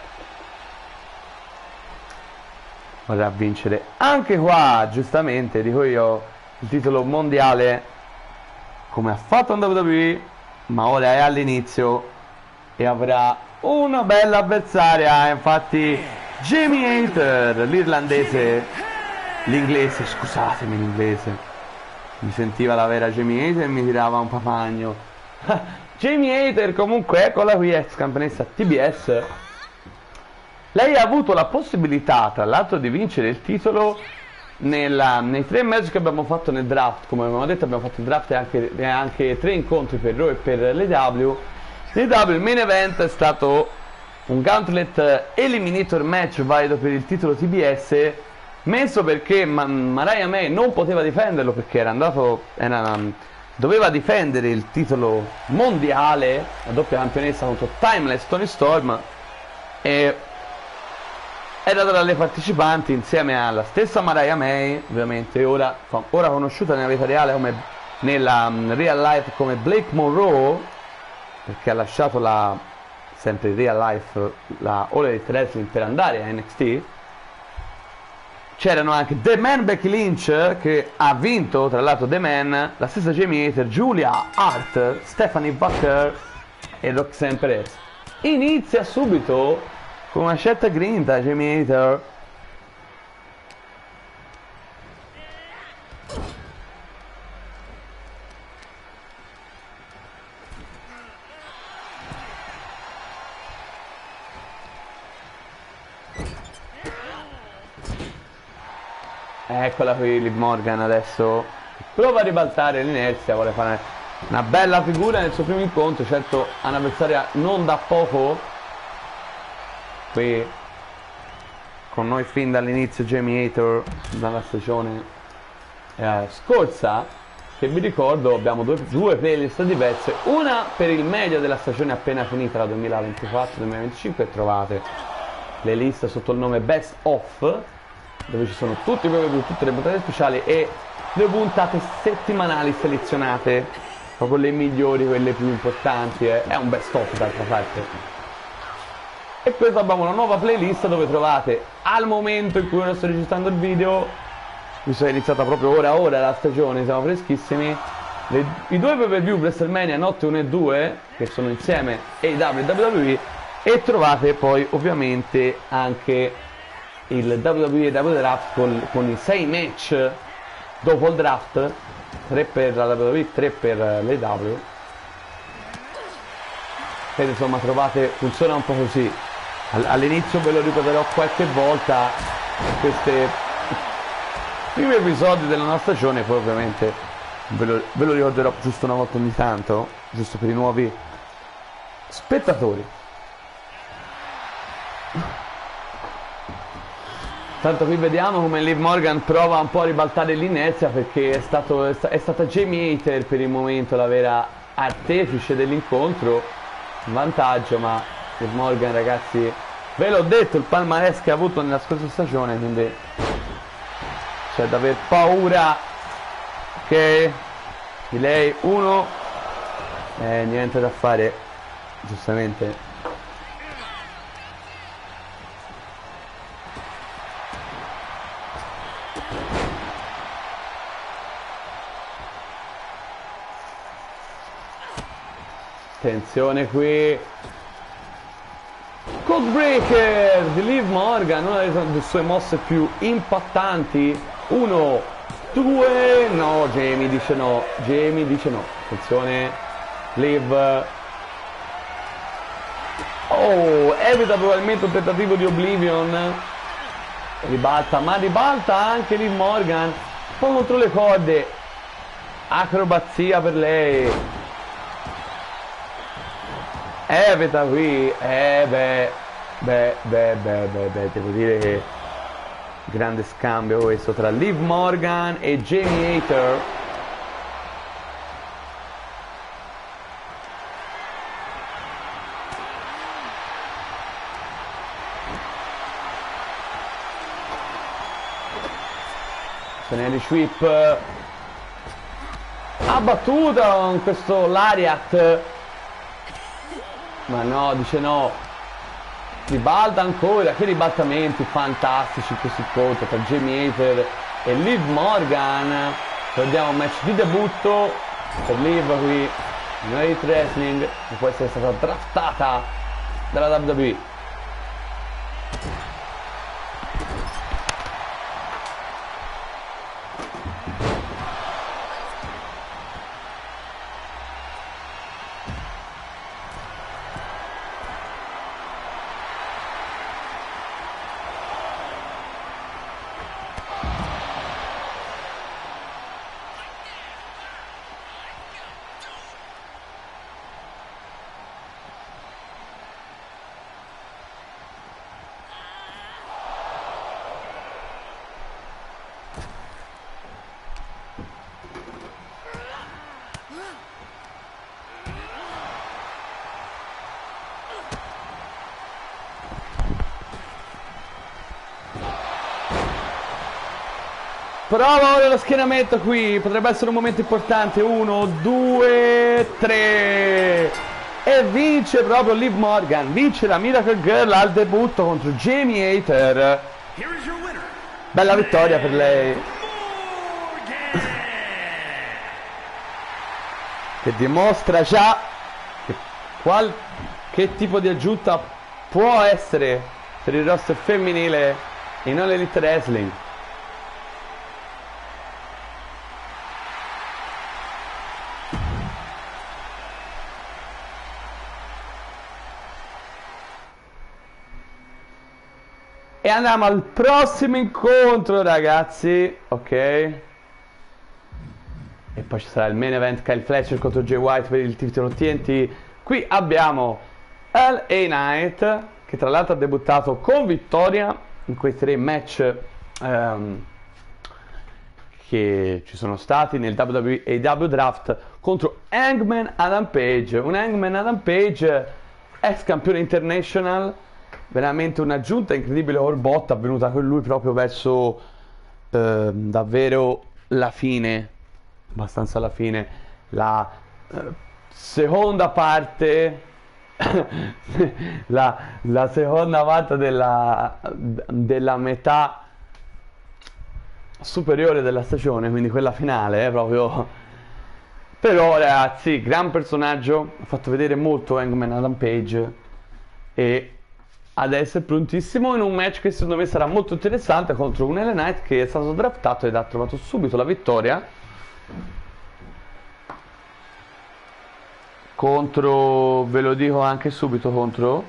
vorrà vincere anche qua, giustamente, dico io, il titolo mondiale come ha fatto in WWE, ma ora è all'inizio e avrà una bella avversaria, infatti Jamie Hayter, l'irlandese, l'inglese, scusatemi l'inglese, mi sentiva la vera Jamie Hayter e mi tirava un papagno. Jamie Hayter comunque, eccola qui, ex campionessa TBS. Lei ha avuto la possibilità tra l'altro di vincere il titolo nei 3 match che abbiamo fatto nel draft. Come abbiamo detto, abbiamo fatto il draft e anche 3 incontri per Raw e per l'EW. L'EW, il main event è stato un Gauntlet Eliminator match valido per il titolo TBS, messo perché Mariah May non poteva difenderlo perché doveva difendere il titolo mondiale, la doppia campionessa contro Timeless Toni Storm, e era tra le partecipanti insieme alla stessa Mariah May, ovviamente ora conosciuta nella vita reale come nella real life come Blake Monroe, perché ha lasciato sempre in real life la All Elite Wrestling per andare a NXT. C'erano anche The Man Becky Lynch, che ha vinto tra l'altro The Man, la stessa Jamie Hayter, Julia Hart, Stephanie Butler e Roxanne Perez. Inizia subito con una scelta grinta Jamie Hayter. Eccola qui Liv Morgan adesso, prova a ribaltare l'inerzia, vuole fare una bella figura nel suo primo incontro, certo ha un'avversaria non da poco, qui con noi fin dall'inizio Jamie Hayter, dalla stagione scorsa, che vi ricordo abbiamo due playlist diverse, una per il medio della stagione appena finita, la 2024-2025, e trovate playlist sotto il nome Best Of, dove ci sono tutti i preview, tutte le puntate speciali e le puntate settimanali selezionate, proprio le migliori, quelle più importanti, è un best of d'altra parte. E questo abbiamo una nuova playlist dove trovate, al momento in cui ora sto registrando il video, visto che è iniziata proprio ora la stagione, siamo freschissimi, i due pay-per-view WrestleMania notte 1 e 2, che sono insieme AEW e WWE, e trovate poi ovviamente anche il WWE Draft con i 6 match dopo il draft, 3 per la WWE, 3 per l'AEW, e insomma trovate, funziona un po' così. All'inizio ve lo ripeterò qualche volta, queste primi episodi della nostra stagione, poi ovviamente ve lo ricorderò giusto una volta ogni tanto, giusto per i nuovi spettatori. Tanto qui vediamo come Liv Morgan prova un po' a ribaltare l'inerzia, perché è stata Jamie Hayter per il momento la vera artefice dell'incontro, in vantaggio, ma Liv Morgan, ragazzi, ve l'ho detto, il palmarès che ha avuto nella scorsa stagione, quindi c'è da aver paura che di lei niente da fare, giustamente. Attenzione qui, Codebreaker di Liv Morgan, una delle sue mosse più impattanti. 1, 2, no, Jamie dice no, attenzione, Liv, evita probabilmente un tentativo di Oblivion, ribalta anche Liv Morgan, poi contro le corde, acrobazia per lei, evita qui, devo dire che grande scambio questo tra Liv Morgan e Jamie Hayter. Penelli Sweep abbattuta con questo lariat, ma no, dice no. Ribalta ancora, che ribaltamenti fantastici in questo incontro tra Jamie Hayter e Liv Morgan. Vediamo un match di debutto per Liv qui in Elite Wrestling, che può essere stata draftata dalla WWE. Prova ora lo schienamento qui, potrebbe essere un momento importante. 1, 2, 3 e vince proprio Liv Morgan, vince la Miracle Girl al debutto contro Jamie Hayter. Bella vittoria per lei, che dimostra già che tipo di aggiunta può essere per il roster femminile in All Elite Wrestling. E andiamo al prossimo incontro, ragazzi, ok? E poi ci sarà il main event, Kyle Fletcher contro Jay White per il titolo TNT. Qui abbiamo LA Knight, che tra l'altro ha debuttato con vittoria in quei 3 match che ci sono stati nel WWE AEW Draft contro Hangman Adam Page. Un Hangman Adam Page ex campione international, veramente un'aggiunta incredibile all bot avvenuta con lui proprio verso davvero la fine, abbastanza la fine, la seconda parte la seconda parte della metà superiore della stagione, quindi quella finale, proprio. Però ragazzi, gran personaggio, ha fatto vedere molto Hangman Adam Page e adesso è prontissimo in un match che secondo me sarà molto interessante contro un LA Knight che è stato draftato ed ha trovato subito la vittoria contro, ve lo dico anche subito, contro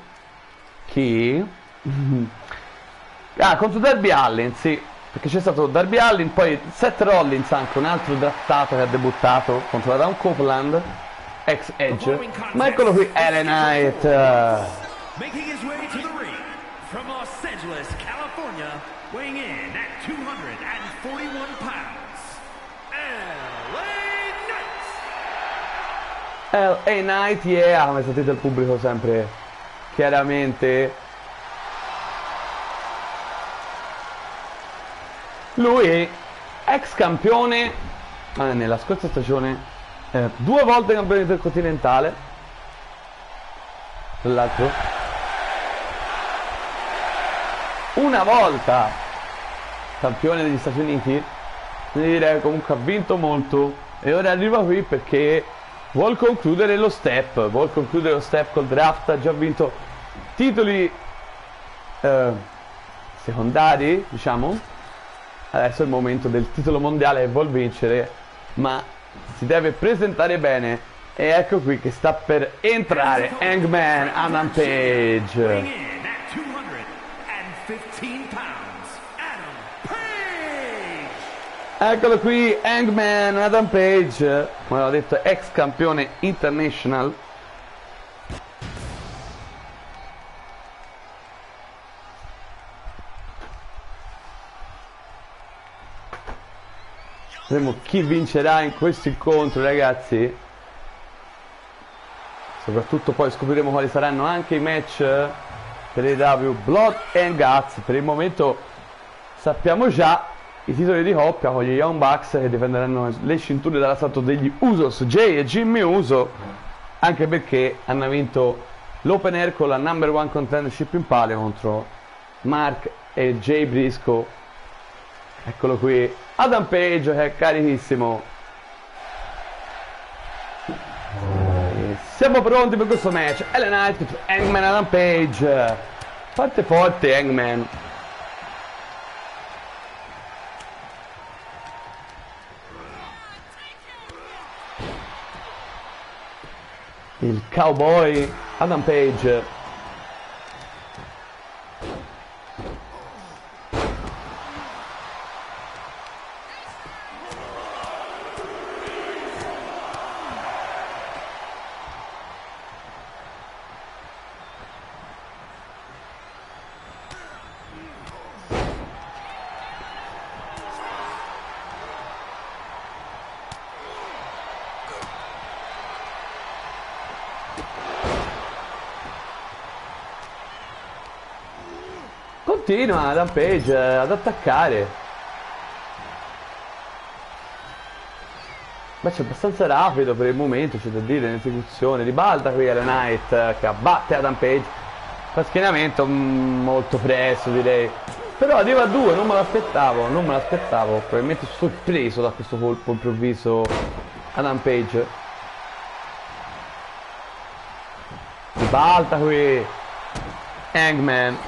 chi? Contro Darby Allin, sì, perché c'è stato Darby Allin, poi Seth Rollins, anche un altro draftato che ha debuttato contro Adam Copeland, ex Edge, ma eccolo qui LA Knight. Making his way to the ring from Los Angeles, California, weighing in at 241 pounds, LA Knight. LA Knight, yeah, come sentite il pubblico sempre chiaramente. Lui, ex campione, nella scorsa stagione, 2 volte campione intercontinentale, tra l'altro, una volta campione degli Stati Uniti, quindi direi che comunque ha vinto molto e ora arriva qui perché vuol concludere lo step col draft. Ha già vinto titoli secondari, diciamo. Adesso è il momento del titolo mondiale che vuol vincere, ma si deve presentare bene e ecco qui che sta per entrare Hangman Adam Page. Eccolo qui Hangman Adam Page, come ho detto ex campione international. Vedremo chi vincerà in questo incontro, ragazzi. Soprattutto poi scopriremo quali saranno anche i match per AEW Blood and Guts. Per il momento sappiamo già i titoli di coppia con gli Young Bucks che difenderanno le cinture dall'assalto degli Usos, Jay e Jimmy Uso, anche perché hanno vinto l'Open Air con la number 1 contendership in palio contro Mark e Jay Briscoe. Eccolo qui Adam Page che è carichissimo. E siamo pronti per questo match. LA Knight contro Hangman Adam Page. Parte forte Hangman. Il cowboy Adam Page. Continua Adam Page ad attaccare. Ma c'è abbastanza rapido per il momento, c'è da dire, l'esecuzione. Ribalta qui LA Knight che abbatte Adam Page. Fa schienamento molto presto, direi. Però arriva a 2, non me l'aspettavo. Probabilmente sorpreso da questo colpo improvviso Adam Page. Ribalta qui Hangman.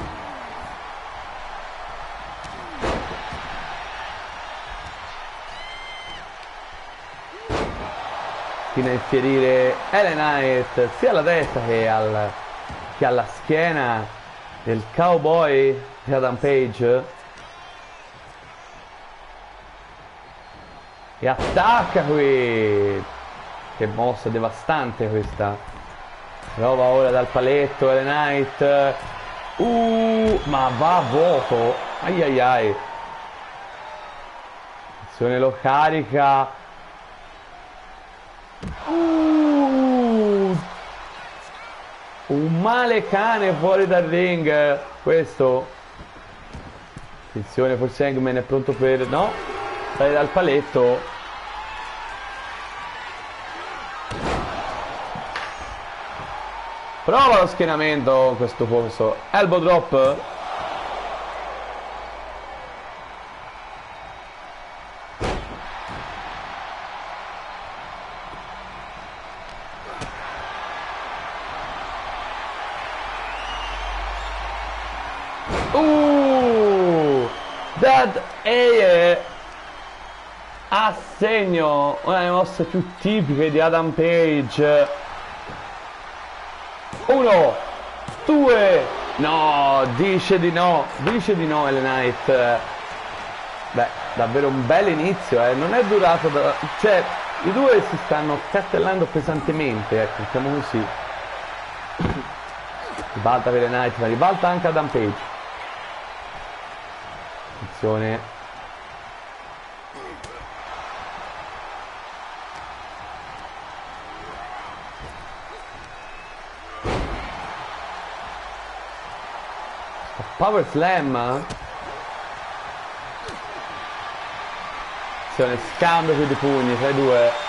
Fino a infierire LA Knight sia alla testa che alla schiena del cowboy di Adam Page. E attacca qui. Che mossa devastante questa. Prova ora dal paletto LA Knight. Ma va a vuoto. Ai ai ai. Attenzione, lo carica. Un male cane fuori dal ring. Questo. Attenzione, forse Hangman è pronto per... No? Dai dal paletto. Prova lo schienamento questo posto. Elbow drop. Dead Air a segno, una delle mosse più tipiche di Adam Page. 1, 2, no, dice di no LA Knight. Beh, davvero un bel inizio, non è durato cioè, i due si stanno cartellando pesantemente, ecco, diciamo così. Ribalta per LA Knight, ma ribalta anche Adam Page. Attenzione. Power slam. Attenzione, scambio qui di pugni tra i due.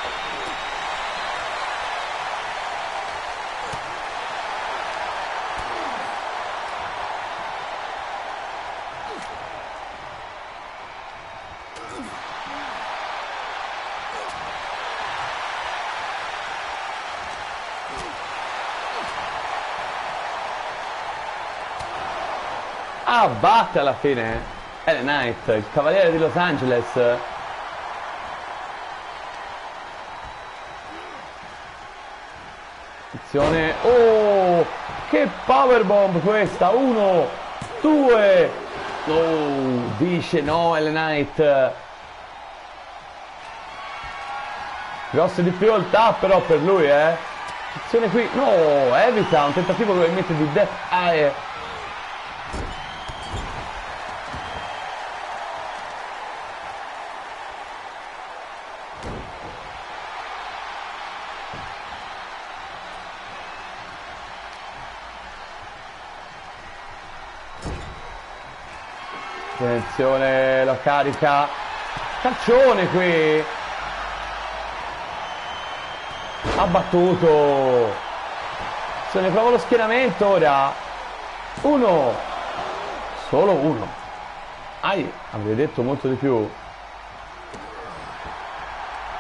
Batte alla fine LA Knight, il cavaliere di Los Angeles. Attenzione, oh, che powerbomb questa. 1, 2, oh, dice no LA Knight. Grosse difficoltà però per lui, attenzione qui, no, evita un tentativo probabilmente di Death Eye. Attenzione, lo carica. Calcione qui. Ha battuto. Se ne prova lo schienamento ora. 1. Solo 1. Avrei detto molto di più.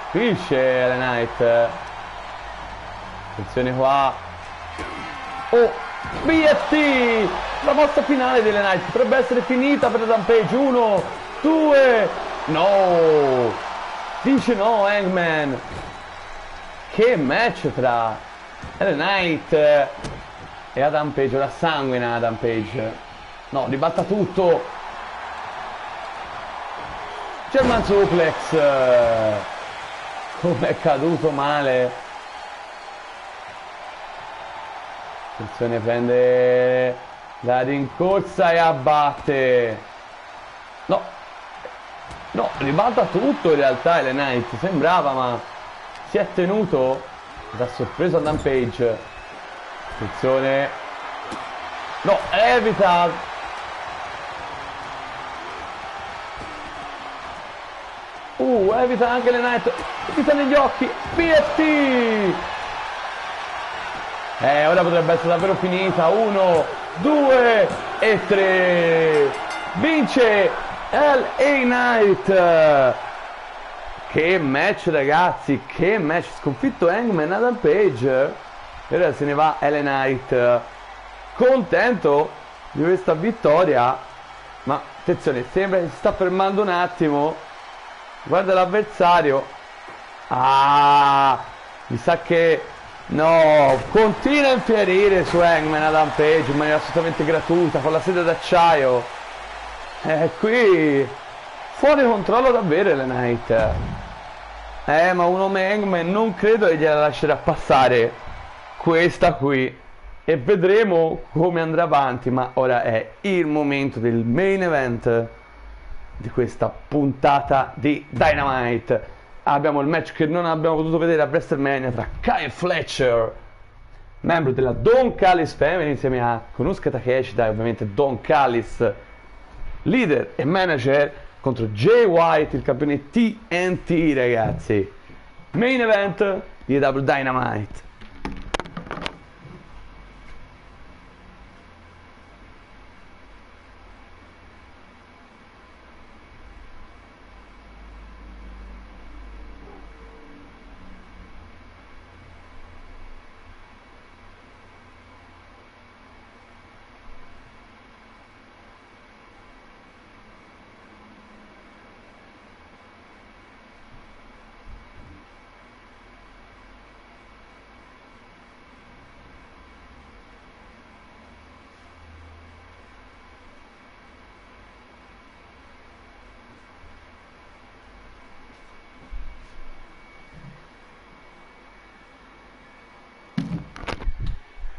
Finisce LA Knight. Attenzione qua. Oh, BFT. La mossa finale delle Knight potrebbe essere finita per Adam Page. 1, 2, no, dice no Hangman. Che match tra LA Knight e Adam Page. Ora sanguina Adam Page. No, ribatta tutto. German suplex. Come è caduto male. Attenzione, prende la rincorsa e abbatte. No, ribalta tutto in realtà LA Knight. Sembrava, ma si è tenuto. Da sorpreso Adam Page. Attenzione. No, evita. Evita anche LA Knight. Evita negli occhi. PFT. Ora potrebbe essere davvero finita. 1, 2 e 3. Vince LA Knight. Che match ragazzi, che match. Sconfitto Hangman, Adam Page. E ora se ne va LA Knight. Contento di questa vittoria. Ma attenzione, sembra che si sta fermando un attimo. Guarda l'avversario. Mi sa che... No, continua a infierire su Hangman Adam Page in maniera assolutamente gratuita, con la sede d'acciaio. Qui fuori controllo davvero LA Knight. Ma un nome Hangman non credo che gliela lascerà passare questa qui. e vedremo come andrà avanti, ma ora è il momento del main event di questa puntata di Dynamite. Abbiamo il match che non abbiamo potuto vedere a WrestleMania tra Kyle Fletcher, membro della Don Callis Family, insieme a Konosuke Takeshita e ovviamente Don Callis, leader e manager, contro Jay White, il campione TNT, ragazzi. Main event di AEW Dynamite.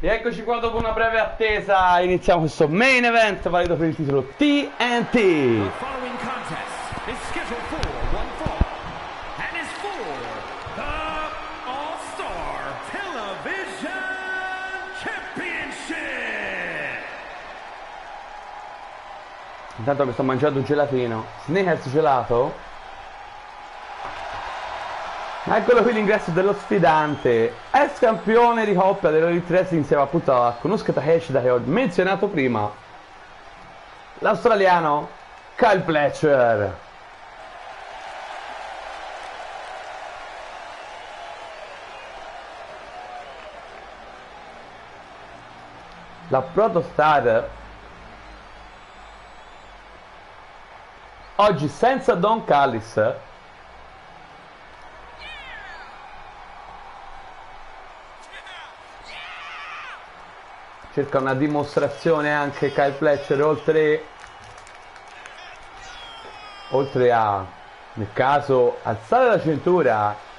E eccoci qua dopo una breve attesa, iniziamo questo main event valido per il titolo TNT. The following contest is scheduled for one fall and is for the All-Star Television Championship. Intanto mi sto mangiando un gelatino, Snickers gelato. Eccolo qui l'ingresso dello sfidante, ex campione di coppia dell'Elite Wrestling insieme appunto a Konosuke Takeshita che ho menzionato prima, l'australiano Kyle Fletcher. La Protostar oggi senza Don Callis. Cerca una dimostrazione anche Kyle Fletcher, oltre a, nel caso, alzare la cintura.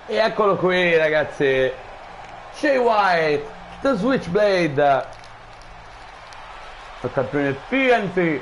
E eccolo qui, ragazzi, Jay White, The Switchblade, il campione TNT.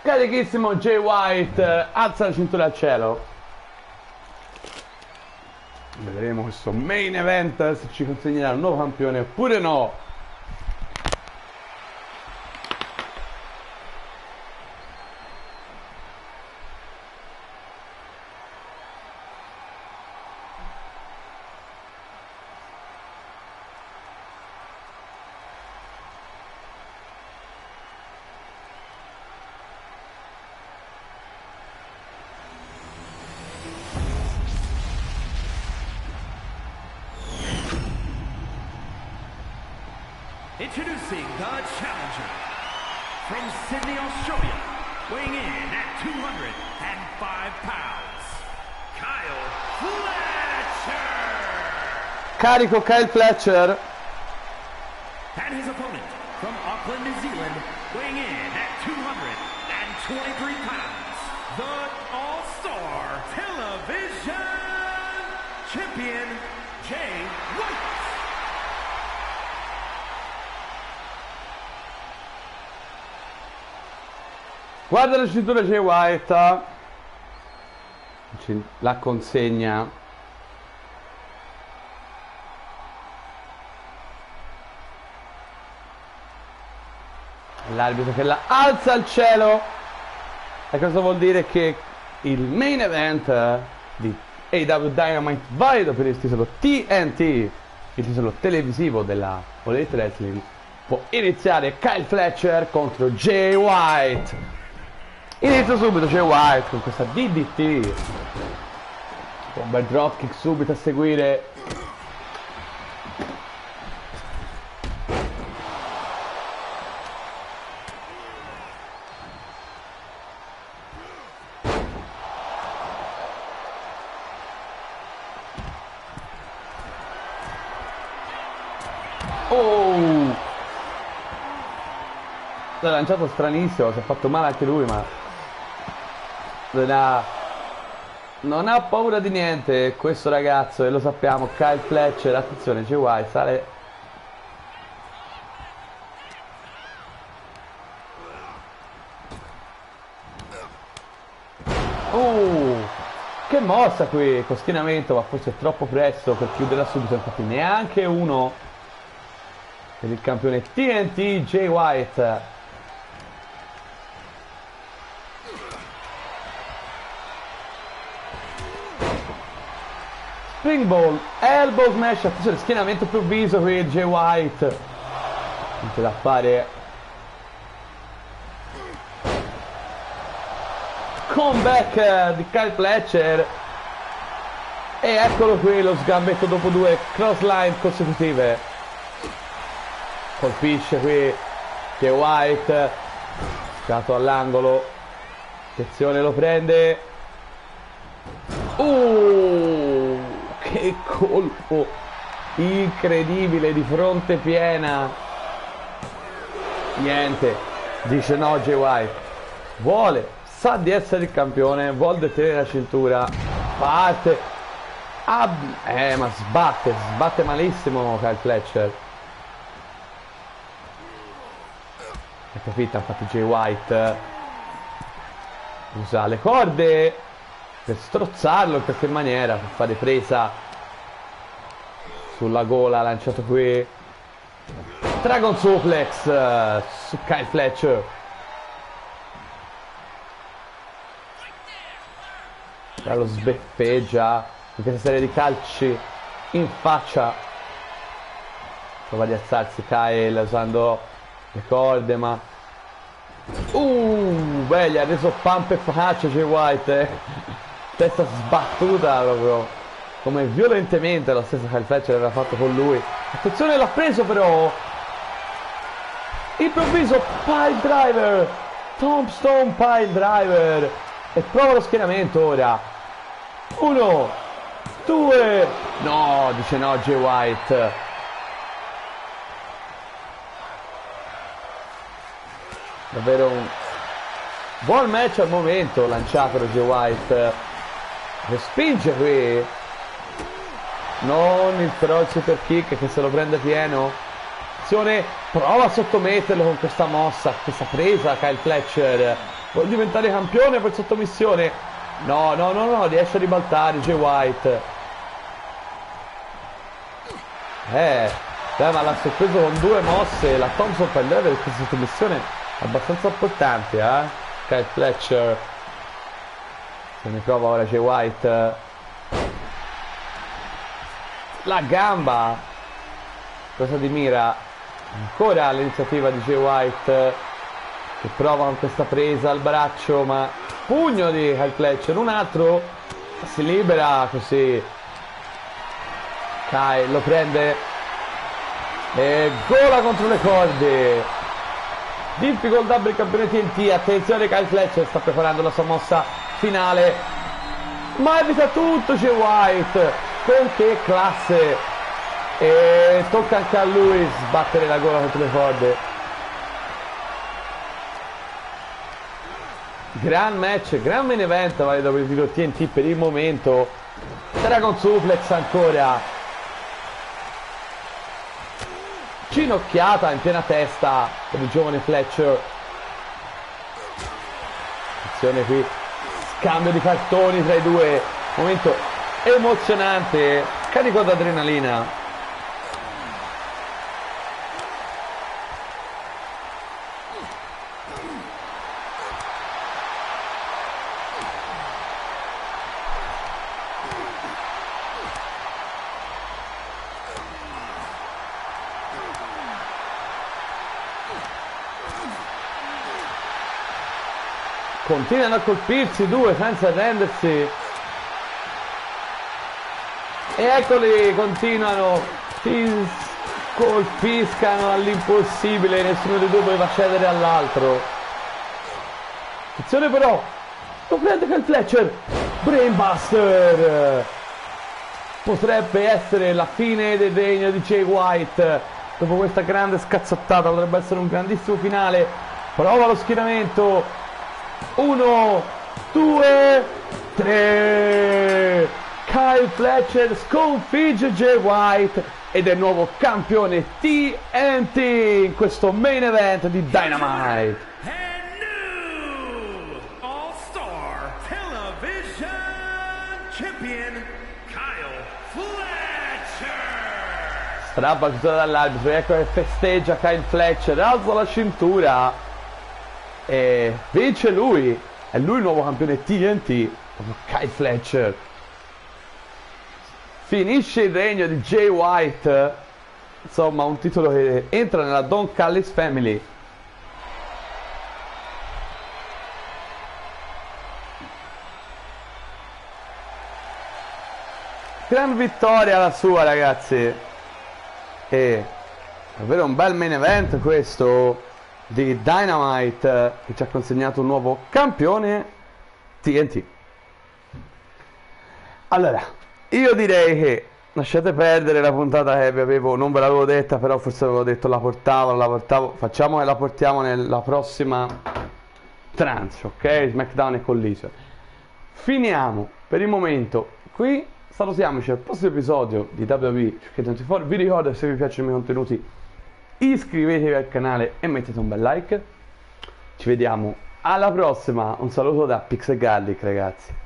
Carichissimo Jay White, alza la cintura al cielo. Vedremo questo main event se ci consegnerà un nuovo campione oppure no. Introducing the challenger from Sydney, Australia, weighing in at 205 pounds, Kyle Fletcher. Carico Kyle Fletcher. And his opponent from Auckland, New Zealand, weighing in at 223 pounds, the All-Star Television Champion, Jay White. Guarda la cintura Jay White, la consegna. L'arbitro che la alza al cielo. E questo vuol dire che il main event di AEW Dynamite, valido per il titolo TNT, il titolo televisivo della All Elite Wrestling, può iniziare. Kyle Fletcher contro Jay White. Inizia subito Jay White con questa DDT, un bel dropkick subito a seguire. Oh, l'ha lanciato stranissimo, si è fatto male anche lui, ma non ha paura di niente questo ragazzo, e lo sappiamo. Kyle Fletcher, attenzione, Jay White sale. Che mossa qui con schienamento, ma forse è troppo presto per chiuderla subito. Infatti neanche uno per il campione TNT Jay White. Springboard, elbow smash, attenzione, schienamento improvviso qui Jay White. Non ce la fare. Comeback di Kyle Fletcher. E eccolo qui lo sgambetto dopo 2 crossline consecutive. Colpisce qui Jay White, scato all'angolo. Attenzione, lo prende. Che colpo incredibile di fronte piena. Niente, dice no Jay White. Sa di essere il campione, vuole detenere la cintura, parte, ma sbatte malissimo Kyle Fletcher. È capita, infatti Jay White usa le corde per strozzarlo in qualche maniera, per fare presa sulla gola. Lanciato qui Dragon Suplex su Kyle Fletcher. Lo sbeffeggia in questa serie di calci in faccia. Prova di alzarsi Kyle usando le corde, ma beh, gli ha reso pump e faccia Jay White, testa sbattuta proprio, come violentemente lo stesso Kyle Fletcher aveva fatto con lui. Attenzione, l'ha preso però. Improvviso pile driver, Tombstone pile driver, e prova lo schienamento ora. 1, 2, no, dice no Jay White. Davvero un buon match al momento lanciato da Jay White. Respinge qui, non il però super kick che se lo prende pieno. Attenzione, prova a sottometterlo con questa mossa, questa presa Kyle Fletcher. Vuole diventare campione per sottomissione. No, riesce a ribaltare Jay White. Ma l'ha sorpreso con 2 mosse. La Thompson per leva di questa sottomissione abbastanza importante, Kyle Fletcher. Se ne prova ora Jay White. La gamba. Cosa di mira? Ancora l'iniziativa di Jay White, che prova con questa presa al braccio, ma pugno di Kyle Fletcher, un altro, si libera così. Kyle lo prende e gola contro le corde. Difficoltà per il campione TNT. Attenzione, Kyle Fletcher sta preparando la sua mossa finale, ma evita tutto Jay White con che classe. E tocca anche a lui sbattere la gola contro le corde. Gran match, gran main event, vale dopo il titolo TNT per il momento. Dragon Suplex ancora. Ginocchiata in piena testa per il giovane Fletcher. Attenzione qui, scambio di cartoni tra i due, momento emozionante, carico d'adrenalina. Continuano a colpirsi i due senza arrendersi. E eccoli, continuano, si colpiscano all'impossibile, nessuno dei due voleva cedere all'altro. Attenzione però, lo prende Kyle Fletcher, Brainbuster. Potrebbe essere la fine del regno di Jay White. Dopo questa grande scazzottata potrebbe essere un grandissimo finale. Prova lo schieramento. 1, 2, 3. Kyle Fletcher sconfigge Jay White ed è il nuovo campione TNT in questo main event di Dynamite. And new All-Star Television Champion Kyle Fletcher. Strabattuta dall'arbitro, ecco che festeggia Kyle Fletcher, alza la cintura e vince lui. È lui il nuovo campione TNT, proprio Kyle Fletcher. Finisce il regno di Jay White, insomma un titolo che entra nella Don Callis Family. Gran vittoria la sua, ragazzi, e davvero un bel main event questo di Dynamite, che ci ha consegnato un nuovo campione TNT. Allora, io direi che lasciate perdere la puntata che vi avevo, non ve l'avevo detta, però forse avevo detto la portavo, facciamo che la portiamo nella prossima tranche, ok? SmackDown e Collision. Finiamo per il momento qui, salutiamoci al prossimo episodio di WWE 2K24. Vi ricordo, se vi piacciono i miei contenuti, iscrivetevi al canale e mettete un bel like. Ci vediamo alla prossima, un saluto da Pixel Garlic, ragazzi.